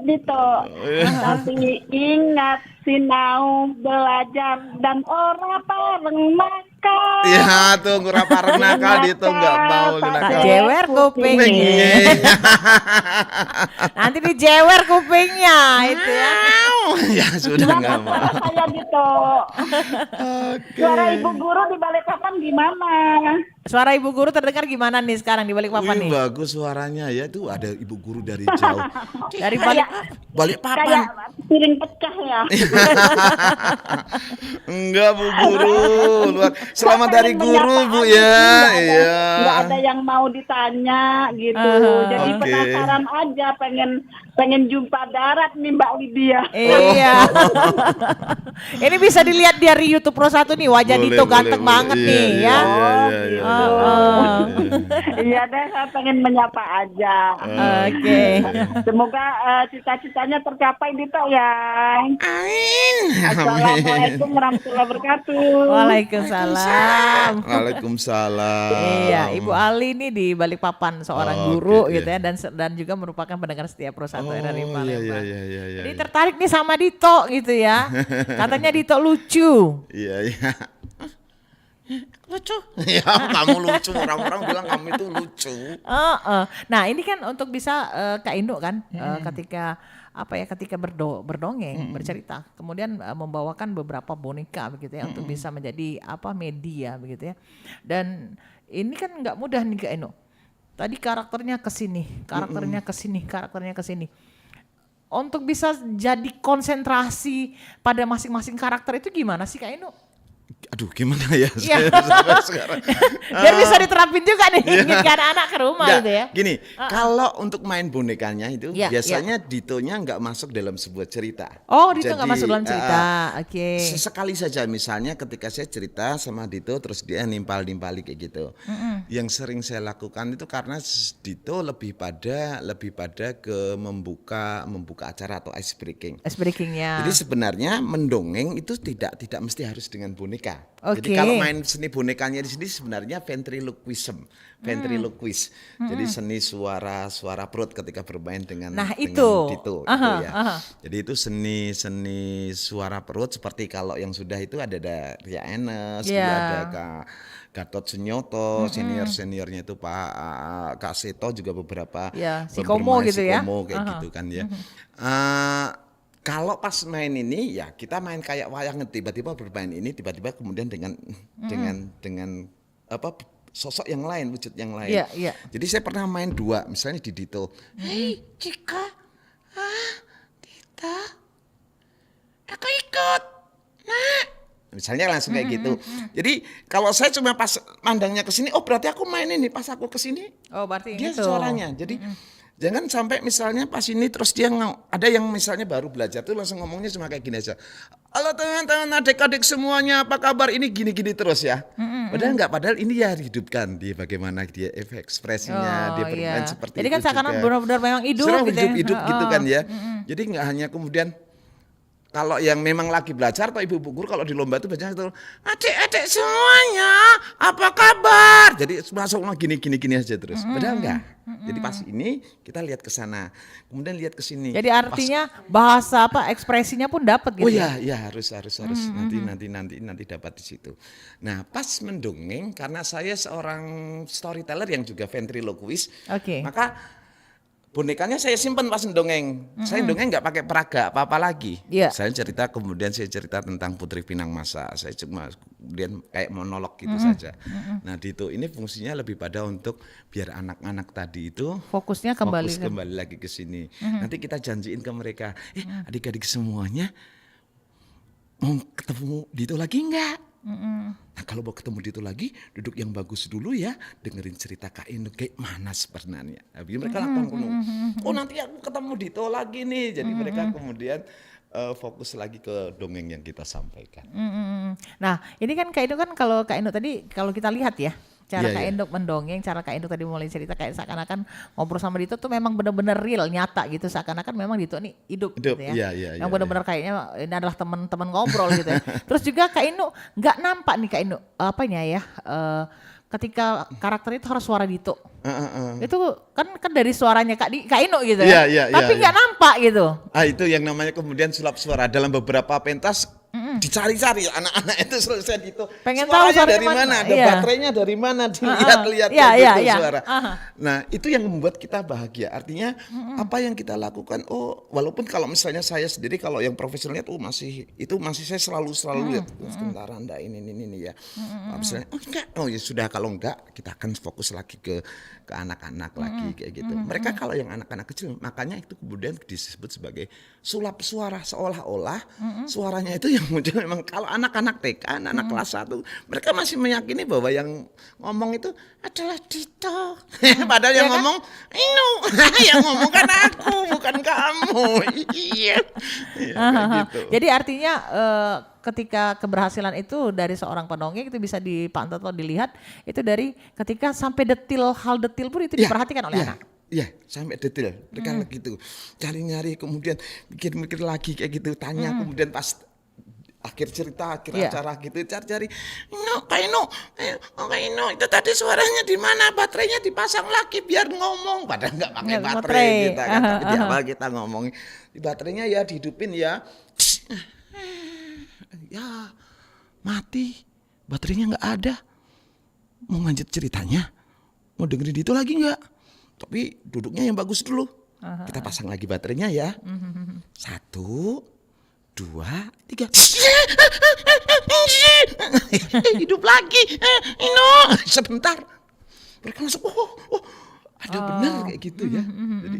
Speaker 7: Dito. Tapi ingat sinau belajar dan ora pareng nakal.
Speaker 5: Iya tuh ngurap pareng nakal Dito nggak mau
Speaker 4: Tak
Speaker 5: nakal.
Speaker 4: jewer kupingnya. Nanti dijewer kupingnya itu ya.
Speaker 5: Ya sudah nggak mau.
Speaker 7: Suara saya Dito. Suara ibu guru di Balikpapan gimana?
Speaker 4: Suara ibu guru terdengar gimana nih sekarang di balik papan nih?
Speaker 5: Bagus suaranya ya, tuh ada ibu guru dari jauh.
Speaker 4: Dari balik
Speaker 5: Balik
Speaker 7: Kayak
Speaker 5: papan.
Speaker 7: piring pecah ya.
Speaker 5: Enggak Bu Guru. Selamat dari guru Bu ya. Iya.
Speaker 7: Nggak ada yang mau ditanya gitu. Jadi
Speaker 5: Oke.
Speaker 7: penasaran aja, pengen jumpa darat nih Mbak Lydia.
Speaker 4: Iya. Ini bisa dilihat dari YouTube Pro 1 nih, wajah
Speaker 5: Boleh,
Speaker 4: Dito
Speaker 5: boleh,
Speaker 4: ganteng
Speaker 5: boleh.
Speaker 4: banget
Speaker 5: Iya,
Speaker 4: nih
Speaker 5: iya,
Speaker 4: ya.
Speaker 5: iya,
Speaker 7: Iya deh, saya pengen menyapa aja.
Speaker 4: Oke.
Speaker 7: Semoga cita-citanya tercapai Dito ya.
Speaker 5: Amin.
Speaker 7: Assalamualaikum warahmatullahi wabarakatuh.
Speaker 4: Waalaikumsalam.
Speaker 5: Waalaikumsalam.
Speaker 4: Iya, Ibu Ali ini di Balikpapan seorang guru gitu ya, dan juga merupakan pendengar setia Pro 1 RRI Palembang.
Speaker 5: Iya.
Speaker 4: Jadi tertarik nih sama Dito gitu ya. Katanya Dito lucu.
Speaker 5: Iya. Lucu. Ya kamu lucu, orang-orang bilang kamu itu lucu.
Speaker 4: Nah ini kan untuk bisa Kak Indo kan ketika berdongeng, bercerita, kemudian membawakan beberapa boneka begitu ya untuk bisa menjadi media begitu ya. Dan ini kan nggak mudah nih Kak Indo. Tadi karakternya ke sini. Untuk bisa jadi konsentrasi pada masing-masing karakter itu gimana sih Kak Indo?
Speaker 5: Aduh gimana ya
Speaker 4: Iya.
Speaker 5: sampai sekarang.
Speaker 4: Biar bisa diterapin juga nih ke anak-anak ke rumah
Speaker 5: Nggak,
Speaker 4: gitu ya.
Speaker 5: Gini, kalau untuk main bonekanya itu
Speaker 4: Iya,
Speaker 5: biasanya Ditonya nggak masuk dalam sebuah cerita.
Speaker 4: Oh, Dito nggak
Speaker 5: Jadi,
Speaker 4: masuk dalam cerita. Oke.
Speaker 5: Sesekali saja misalnya ketika saya cerita sama Dito terus dia nimpal-nimpali kayak gitu. Yang sering saya lakukan itu karena Dito lebih pada ke membuka acara atau ice breaking.
Speaker 4: Ice breakingnya.
Speaker 5: Jadi sebenarnya mendongeng itu tidak mesti harus dengan boneka.
Speaker 4: Oke.
Speaker 5: Jadi kalau main seni bonekanya di sini sebenarnya ventriloquism. Jadi seni suara perut ketika bermain dengan Dito gitu ya. Jadi itu seni suara perut seperti kalau yang sudah itu ada Ria Enes, ada Gatot Sunyoto, seniornya itu Pak Kak Seto juga beberapa
Speaker 4: si Komo gitu ya.
Speaker 5: Kayak gitu kan ya. Kalau pas main ini ya kita main kayak wayang, tiba-tiba bermain ini, tiba-tiba kemudian dengan sosok yang lain, wujud yang lain.
Speaker 4: Iya.
Speaker 5: Jadi saya pernah main dua, misalnya di Dito. Hei Cika, Dita, aku ikut. Nah, misalnya langsung kayak gitu. Jadi kalau saya cuma pas mandangnya ke sini, oh berarti aku main ini, pas aku ke sini.
Speaker 4: Oh berarti
Speaker 5: dia
Speaker 4: itu.
Speaker 5: suaranya. Jadi Jangan sampai misalnya pas ini terus dia ada yang misalnya baru belajar tuh langsung ngomongnya cuma kayak gini aja. Halo teman-teman, adik-adik semuanya, apa kabar? Ini gini-gini terus ya. Padahal enggak, padahal ini ya dihidupkan dia bagaimana dia ekspresinya, dia bermain seperti
Speaker 4: jadi
Speaker 5: itu.
Speaker 4: Jadi kan seakan benar-benar memang hidup gitu ya.
Speaker 5: Hidup gitu kan ya. Jadi enggak hanya kemudian kalau yang memang lagi belajar atau ibu guru kalau di lomba itu bacanya itu adik-adik semuanya apa kabar, jadi masuk gini aja terus. Padahal enggak. Jadi pas ini kita lihat ke sana, kemudian lihat ke sini.
Speaker 4: Jadi artinya bahasa ekspresinya pun dapat gitu.
Speaker 5: Oh ya harus nanti dapat di situ. Nah pas mendongeng karena saya seorang storyteller yang juga ventriloquist, maka bonekanya saya simpan pas mendongeng. Saya dongeng nggak pakai peraga apa-apa lagi. Saya cerita tentang Putri Pinang Masa. Saya cuma kemudian kayak monolog gitu saja. Nah itu ini fungsinya lebih pada untuk biar anak-anak tadi itu
Speaker 4: fokusnya kembali
Speaker 5: lagi ke sini. Nanti kita janjiin ke mereka, adik-adik semuanya mau ketemu Dito lagi enggak? Nah kalau mau ketemu Dito lagi, duduk yang bagus dulu ya, dengerin cerita Kak Inuk kayak mana sebenarnya. Habis mereka lakukan nanti aku ketemu Dito lagi nih. Jadi mereka kemudian fokus lagi ke dongeng yang kita sampaikan.
Speaker 4: Nah ini kan Kak Inuk kan kalau Kak Inuk tadi kalau kita lihat ya, cara Kak Inuk mendongeng, cara Kak Inuk tadi mulai cerita kayak seakan-akan ngobrol sama Dito tuh memang benar-benar real, nyata gitu, seakan-akan memang Dito nih hidup gitu ya. Yang benar-benar kayaknya ini adalah teman-teman ngobrol gitu ya. Terus juga Kak Inuk nggak nampak nih Kak Inuk ketika karakter itu harus suara Dito. Itu kan dari suaranya Kak Inuk gitu ya. Tapi nggak nampak gitu.
Speaker 5: Itu yang namanya kemudian sulap suara dalam beberapa pentas. Dicari-cari anak-anak itu selesai Dito.
Speaker 4: Pengen tahu
Speaker 5: suaranya dari mana, ada baterainya dari mana, dilihat suara. Nah itu yang membuat kita bahagia. Artinya apa yang kita lakukan, walaupun kalau misalnya saya sendiri kalau yang profesionalnya masih saya selalu lihat sebentar Anda ini ya. Misalnya ya sudah, kalau enggak kita akan fokus lagi ke anak-anak lagi kayak gitu. Mereka kalau yang anak-anak kecil, makanya itu kemudian disebut sebagai sulap suara, seolah-olah suaranya itu yang muncul memang kalau anak-anak TK, anak kelas 1, mereka masih meyakini bahwa yang ngomong itu adalah Dito. Padahal yang ngomong Inu, yang ngomong kan aku, bukan kamu. Iya.
Speaker 4: Gitu. Jadi artinya ketika keberhasilan itu dari seorang pendongeng itu bisa dipantau atau dilihat itu dari ketika sampai hal detil pun itu diperhatikan oleh anak.
Speaker 5: Iya, sampai detail. Mereka gitu, cari-nyari, kemudian mikir-mikir lagi kayak gitu, tanya, kemudian pas akhir acara gitu cari-cari, Kak Ino, itu tadi suaranya di mana? Baterainya dipasang lagi biar ngomong. Padahal nggak pakai baterai kita kan, tapi di awal kita ngomong, di baterainya ya dihidupin ya. Ya mati, baterainya nggak ada. Mau lanjut ceritanya, mau dengerin itu lagi nggak? Tapi duduknya yang bagus dulu. Kita pasang lagi baterainya ya. 1, 2, 3. Hidup lagi. Sebentar. Mereka langsung ada benar kayak gitu ya. Jadi,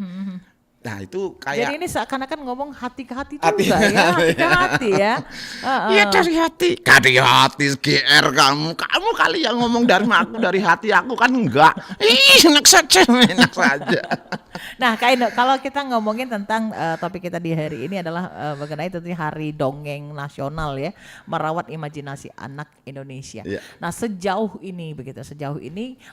Speaker 5: nah itu kayak.
Speaker 4: Jadi ini seakan-akan ngomong hati ke hati juga ya. Hati ke hati ya.
Speaker 5: Iya dari hati. Dari hati GR kamu kali yang ngomong dari hati aku kan enggak. Enak saja.
Speaker 4: Nah Kak Ino, kalau kita ngomongin tentang topik kita di hari ini adalah mengenai tentunya Hari Dongeng Nasional ya, merawat imajinasi anak Indonesia. Nah sejauh ini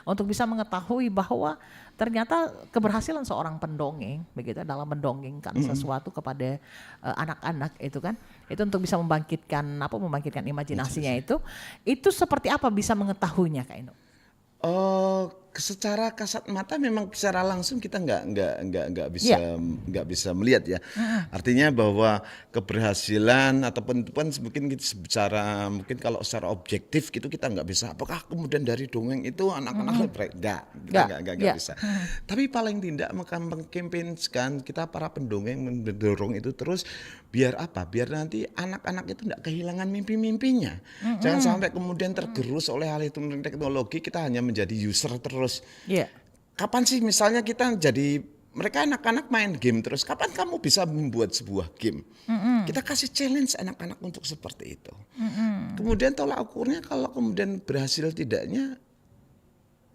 Speaker 4: untuk bisa mengetahui bahwa ternyata keberhasilan seorang pendongeng begitu dalam mendongengkan sesuatu kepada anak-anak itu untuk bisa membangkitkan imajinasinya itu seperti apa bisa mengetahuinya Kak Ino?
Speaker 5: Secara kasat mata memang secara langsung kita nggak bisa melihat ya. Artinya bahwa keberhasilan ataupun mungkin kalau secara objektif gitu kita nggak bisa. Apakah kemudian dari dongeng itu anak-anak nggak bisa. Tapi paling tidak mengkampanyekan kita para pendongeng mendorong itu terus biar apa? Biar nanti anak-anak itu nggak kehilangan mimpi-mimpinya. Jangan sampai kemudian tergerus oleh hal itu teknologi, kita hanya menjadi user terus. Kapan sih misalnya kita mereka anak-anak main game terus, kapan kamu bisa membuat sebuah game? Kita kasih challenge anak-anak untuk seperti itu. Kemudian tolak ukurnya kalau kemudian berhasil tidaknya,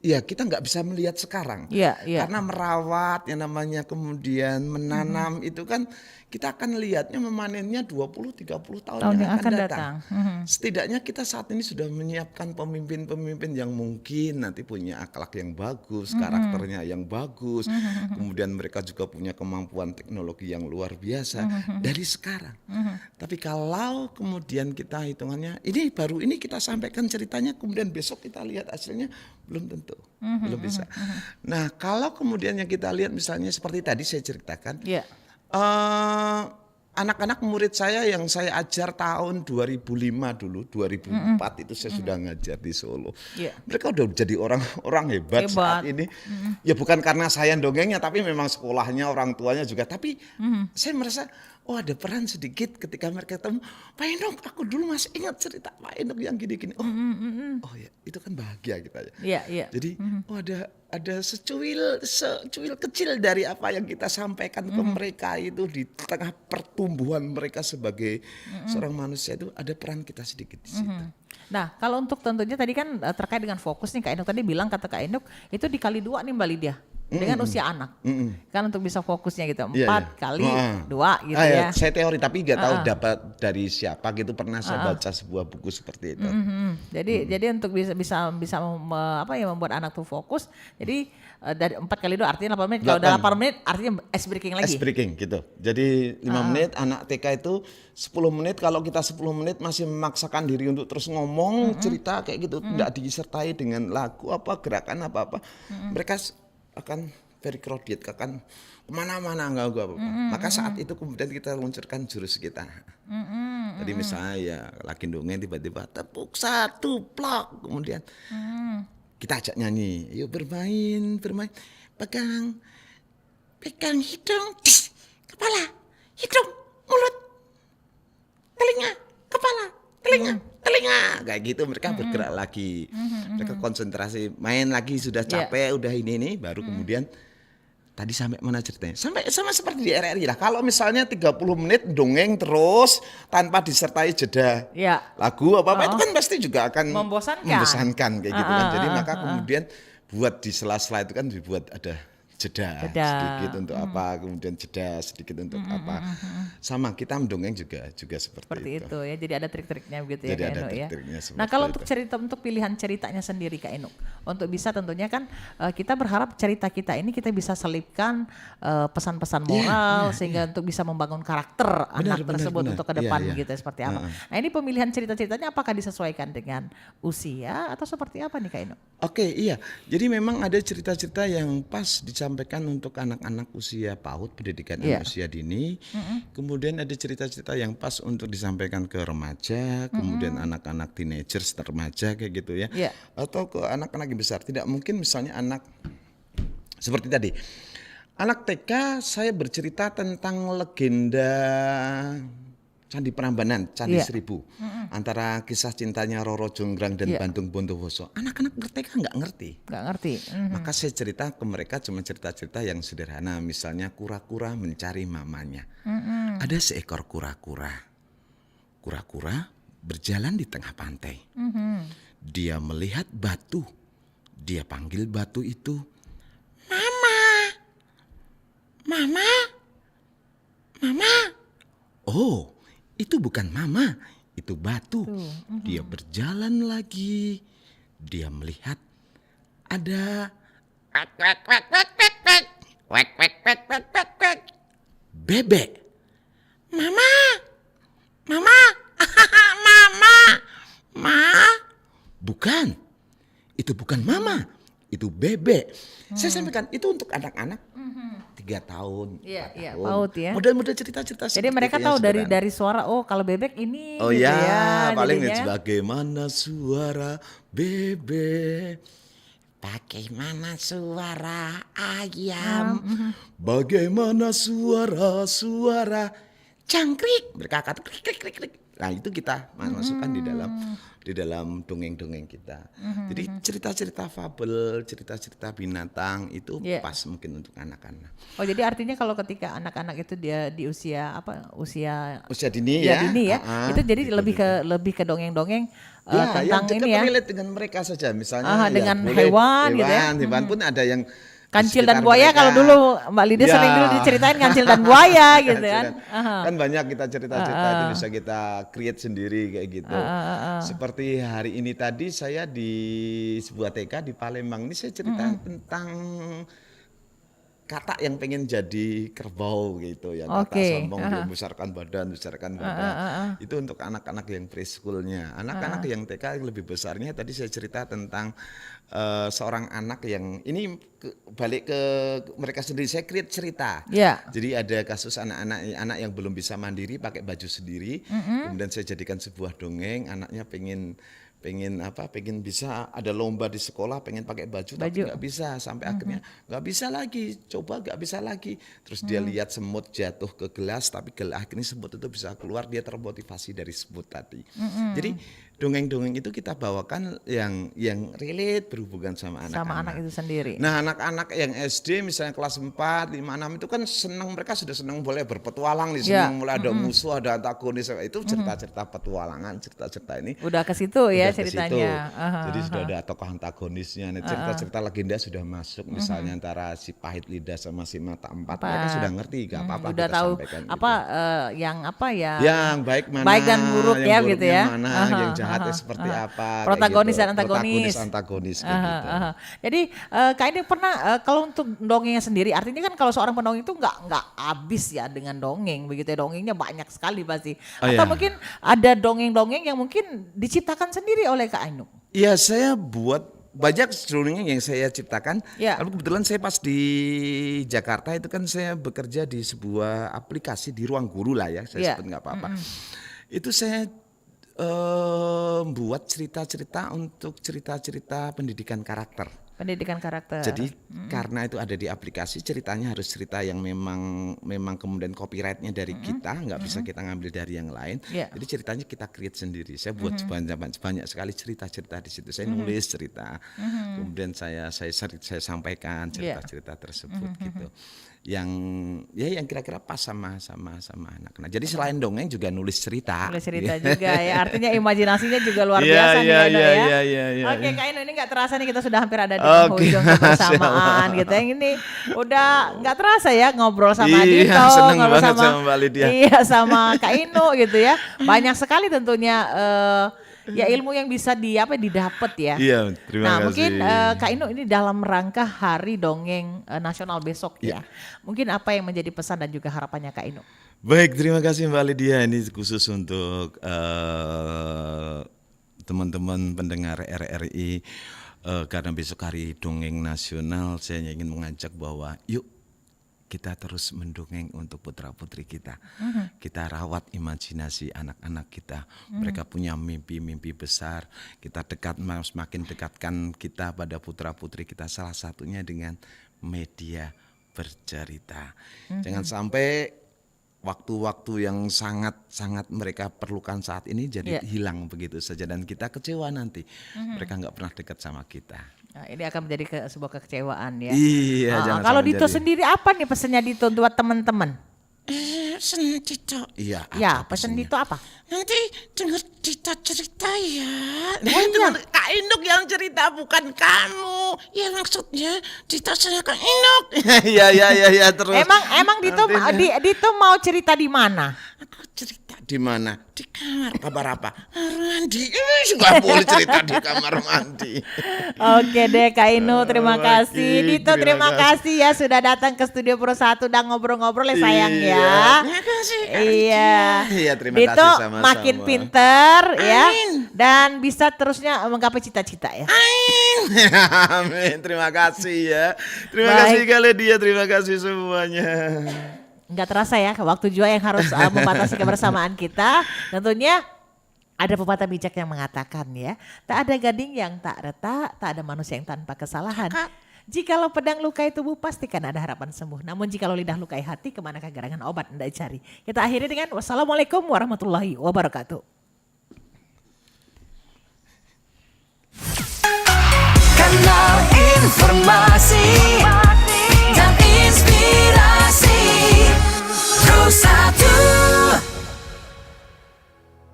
Speaker 5: ya kita nggak bisa melihat sekarang. Karena merawat yang namanya kemudian menanam itu kan kita akan lihatnya memanennya 20-30 tahun yang akan datang. Setidaknya kita saat ini sudah menyiapkan pemimpin-pemimpin yang mungkin nanti punya akhlak yang bagus, karakternya yang bagus. Kemudian mereka juga punya kemampuan teknologi yang luar biasa dari sekarang. Tapi kalau kemudian kita hitungannya ini kita sampaikan ceritanya, kemudian besok kita lihat hasilnya, belum tentu, belum bisa. Nah, kalau kemudian yang kita lihat misalnya seperti tadi saya ceritakan, anak-anak murid saya yang saya ajar tahun 2005 dulu, 2004 itu saya sudah ngajar di Solo. Mereka udah jadi orang hebat saat ini. Ya bukan karena saya dongengnya, tapi memang sekolahnya, orang tuanya juga. Tapi saya merasa, oh ada peran sedikit ketika mereka ketemu, Pak Enok, aku dulu masih ingat cerita Pak Enok yang gini-gini. Oh ya, itu kan bahagia kita ya. Jadi oh ada secuil kecil dari apa yang kita sampaikan ke mereka itu di tengah pertumbuhan mereka sebagai seorang manusia, itu ada peran kita sedikit di situ.
Speaker 4: Nah, kalau untuk tentunya tadi kan terkait dengan fokus nih, Kak Enok tadi bilang, kata Kak Enok itu dikali 2 nih Mbak Lydia. Dengan usia anak, kan untuk bisa fokusnya gitu, 4 kali 2 gitu ya.
Speaker 5: Saya teori tapi nggak tahu dapat dari siapa gitu, pernah saya baca sebuah buku seperti itu.
Speaker 4: Jadi untuk bisa membuat anak tuh fokus. Jadi dari 4 kali 2 artinya 8 menit. Kalau udah 8 menit artinya ice breaking lagi.
Speaker 5: Ice breaking gitu. Jadi 5 menit, anak TK itu 10 menit. Kalau kita 10 menit masih memaksakan diri untuk terus ngomong cerita kayak gitu, tidak disertai dengan lagu apa, gerakan apa-apa, mereka akan very crowded, akan kemana-mana nggak apa-apa. Maka saat itu kemudian kita luncurkan jurus kita. Jadi misalnya ya lagi dongeng tiba-tiba tepuk 1 plok, kemudian kita ajak nyanyi, yuk bermain, pegang hidung, kepala, hidung, mulut, telinga, kepala, telinga, kayak gitu. Mereka bergerak lagi, mereka konsentrasi, main lagi, sudah capek, udah ini baru kemudian tadi sampai mana ceritanya? Sampai sama seperti di RRI lah. Kalau misalnya 30 menit dongeng terus tanpa disertai jeda lagu apa-apa, itu kan pasti juga akan membosankan kayak gitu kan. Jadi maka kemudian buat di sela-sela itu kan dibuat ada jeda sedikit untuk apa, kemudian jeda sedikit untuk apa. Sama kita mendongeng juga seperti itu
Speaker 4: ya. Jadi ada trik-triknya begitu
Speaker 5: ya,
Speaker 4: Kak Enok ya. Nah, kalau untuk untuk pilihan ceritanya sendiri Kak Enok, untuk bisa tentunya kan kita berharap cerita kita ini kita bisa selipkan pesan-pesan moral sehingga untuk bisa membangun karakter anak tersebut untuk ke depan gitu seperti apa. Nah, ini pemilihan cerita-ceritanya apakah disesuaikan dengan usia atau seperti apa nih Kak Enok?
Speaker 5: Oke, iya. Jadi memang ada cerita-cerita yang pas disampaikan untuk anak-anak usia PAUD, pendidikan usia dini. Kemudian ada cerita-cerita yang pas untuk disampaikan ke remaja, kemudian anak-anak teenagers, remaja kayak gitu ya. Atau ke anak-anak yang besar. Tidak mungkin misalnya anak seperti tadi. Anak TK saya bercerita tentang legenda Candi Prambanan, Candi Seribu. Antara kisah cintanya Roro Jonggrang dan Bandung Bondowoso. Anak-anak TK nggak ngerti. Maka saya cerita ke mereka cuma cerita-cerita yang sederhana. Misalnya kura-kura mencari mamanya. Ada seekor kura-kura. Kura-kura berjalan di tengah pantai. Dia melihat batu. Dia panggil batu itu, Mama. Mama. Mama. Oh, itu bukan mama, itu batu. Dia berjalan lagi. Dia melihat ada bebek. Mama, mama, mama, ma. Bukan, itu bukan mama, itu bebek. Saya sampaikan itu untuk anak-anak 3 tahun.
Speaker 4: Iya, PAUD ya.
Speaker 5: Model-model cerita-cerita.
Speaker 4: Jadi mereka tahu dari suara, oh kalau bebek ini.
Speaker 5: Oh
Speaker 4: gitu
Speaker 5: ya, paling
Speaker 4: jadinya.
Speaker 5: bagaimana suara bebek, bagaimana suara ayam, bagaimana suara jangkrik. Mereka kata krik. Nah itu kita masukkan di dalam dongeng-dongeng kita. Jadi cerita-cerita fabel, cerita-cerita binatang itu pas mungkin untuk anak-anak.
Speaker 4: Oh jadi artinya kalau ketika anak-anak itu dia di usia
Speaker 5: dini
Speaker 4: dini ya, itu jadi
Speaker 5: gitu,
Speaker 4: lebih ke dongeng-dongeng
Speaker 5: yang
Speaker 4: tentang
Speaker 5: dekat
Speaker 4: ini ya.
Speaker 5: relate dengan mereka saja, misalnya
Speaker 4: dengan
Speaker 5: boleh
Speaker 4: hewan gitu ya.
Speaker 5: Hewan pun ada yang
Speaker 4: Kancil
Speaker 5: di
Speaker 4: dan
Speaker 5: sekitar
Speaker 4: buaya
Speaker 5: mereka.
Speaker 4: kalau dulu Mbak Lida sering dulu diceritain kancil dan buaya gitu kan.
Speaker 5: Kan banyak kita cerita-cerita itu bisa kita create sendiri kayak gitu. Seperti hari ini tadi saya di sebuah TK di Palembang ini saya cerita tentang kata yang pengen jadi kerbau gitu ya, kata sombong dia membesarkan badan. Itu untuk anak-anak yang preschoolnya. Anak-anak yang TK yang lebih besarnya tadi saya cerita tentang seorang anak yang ini balik ke mereka sendiri, saya create cerita. Jadi ada kasus anak yang belum bisa mandiri pakai baju sendiri, kemudian saya jadikan sebuah dongeng, anaknya pengen bisa ada lomba di sekolah, pengen pakai baju. Tapi nggak bisa, sampai akhirnya nggak bisa lagi, coba nggak bisa lagi. Terus dia lihat semut jatuh ke gelas, tapi akhirnya semut itu bisa keluar, dia termotivasi dari semut tadi. Jadi dongeng-dongeng itu kita bawakan yang relate berhubungan sama anak-anak.
Speaker 4: Sama anak itu sendiri.
Speaker 5: Nah anak-anak yang SD misalnya kelas 4, 5, 6 itu kan senang, mereka sudah senang boleh berpetualang, senang mulai ada musuh, ada antagonis, itu cerita-cerita petualangan, cerita-cerita ini.
Speaker 4: Udah ke situ ya
Speaker 5: Udah
Speaker 4: ceritanya.
Speaker 5: Jadi sudah ada tokoh antagonisnya. Nah, cerita-cerita legenda sudah masuk, misalnya antara si Pahit Lidah sama si Mata Empat, mereka sudah ngerti, gak apa-apa
Speaker 4: udah
Speaker 5: kita
Speaker 4: tahu
Speaker 5: sampaikan
Speaker 4: yang
Speaker 5: baik mana,
Speaker 4: baik dan buruk ya gitu ya.
Speaker 5: Mana, yang jahatnya seperti apa,
Speaker 4: protagonis
Speaker 5: gitu.
Speaker 4: dan antagonis
Speaker 5: kayak gitu.
Speaker 4: Jadi Kak ini pernah kalau untuk dongengnya sendiri, artinya kan kalau seorang pendongeng itu nggak habis ya dengan dongeng begitu ya, dongengnya banyak sekali pasti. Atau mungkin ada dongeng-dongeng yang mungkin diciptakan sendiri oleh Kak Ainuk.
Speaker 5: Iya, saya buat banyak dongeng yang saya ciptakan. Lalu kebetulan saya pas di Jakarta itu kan saya bekerja di sebuah aplikasi di Ruang Guru lah ya, saya sebut nggak apa-apa. Itu saya buat cerita-cerita untuk cerita-cerita pendidikan karakter. Jadi karena itu ada di aplikasi, ceritanya harus cerita yang memang kemudian copyrightnya dari kita, nggak bisa kita ngambil dari yang lain. Jadi ceritanya kita create sendiri. Saya buat banyak sekali cerita-cerita di situ. Saya nulis cerita, kemudian saya sampaikan cerita-cerita tersebut gitu. Yang kira-kira pas sama anak-anak. Jadi selain dongeng juga nulis cerita.
Speaker 4: Nulis cerita juga ya. Artinya imajinasinya juga luar biasa nih Aino ya. Oke Kak Aino, ini nggak terasa nih kita sudah hampir ada di penghujung kebersamaan gitu. Yang ini udah nggak terasa ya ngobrol sama Dito, ngobrol sama Mbak Lydia. Iya sama Kak Aino gitu ya. Banyak sekali tentunya ya ilmu yang bisa didapat ya.
Speaker 5: Iya, terima kasih.
Speaker 4: Mungkin Kak Inu ini dalam rangka Hari Dongeng Nasional besok ya. Mungkin apa yang menjadi pesan dan juga harapannya Kak Inu?
Speaker 5: Baik, terima kasih Mbak Lydia. Ini khusus untuk teman-teman pendengar RRI. Karena besok Hari Dongeng Nasional, saya ingin mengajak bahwa yuk kita terus mendongeng untuk putra-putri kita. Kita rawat imajinasi anak-anak kita. Mereka punya mimpi-mimpi besar. Kita semakin dekatkan kita pada putra-putri kita. Salah satunya dengan media bercerita. Jangan sampai waktu-waktu yang sangat mereka perlukan saat ini jadi hilang begitu saja. Dan kita kecewa nanti. Mereka nggak pernah dekat sama kita.
Speaker 4: Nah, ini akan menjadi sebuah kekecewaan ya.
Speaker 5: Iya.
Speaker 4: Kalau Dito sendiri apa nih pesannya Dito buat teman-teman?
Speaker 5: Pesan Dito. Iya.
Speaker 4: Pesan Dito apa?
Speaker 5: Nanti dengar Dito cerita ya. Itu Kak Inuk yang cerita bukan kamu. Ya maksudnya Dito sama Kak Inuk. Iya terus.
Speaker 4: Emang Dito mau cerita di mana?
Speaker 5: Aku cerita di mana? Di kamar apa? Mandi. Nggak boleh cerita di kamar mandi.
Speaker 4: Oke deh Kak Inu, terima kasih. Dito terima kasih ya sudah datang ke Studio Pro 1 dan ngobrol-ngobrol ya sayang ya.
Speaker 5: Terima kasih.
Speaker 4: Iya,
Speaker 5: terima
Speaker 4: Dito
Speaker 5: kasih sama-sama.
Speaker 4: makin pinter ya dan bisa terusnya menggapai cita-cita ya.
Speaker 5: Amin. Terima kasih ya. Terima kasih Kak Lydia, terima kasih semuanya.
Speaker 4: Nggak terasa ya waktu juga yang harus membatasi kebersamaan kita. Tentunya ada pepatah bijak yang mengatakan ya, tak ada gading yang tak retak, tak ada manusia yang tanpa kesalahan. Jikalau pedang lukai tubuh pastikan ada harapan sembuh. Namun jikalau lidah lukai hati kemanakah gerangan obat Anda cari. Kita akhiri dengan wassalamualaikum warahmatullahi wabarakatuh.
Speaker 1: Kanal Informasi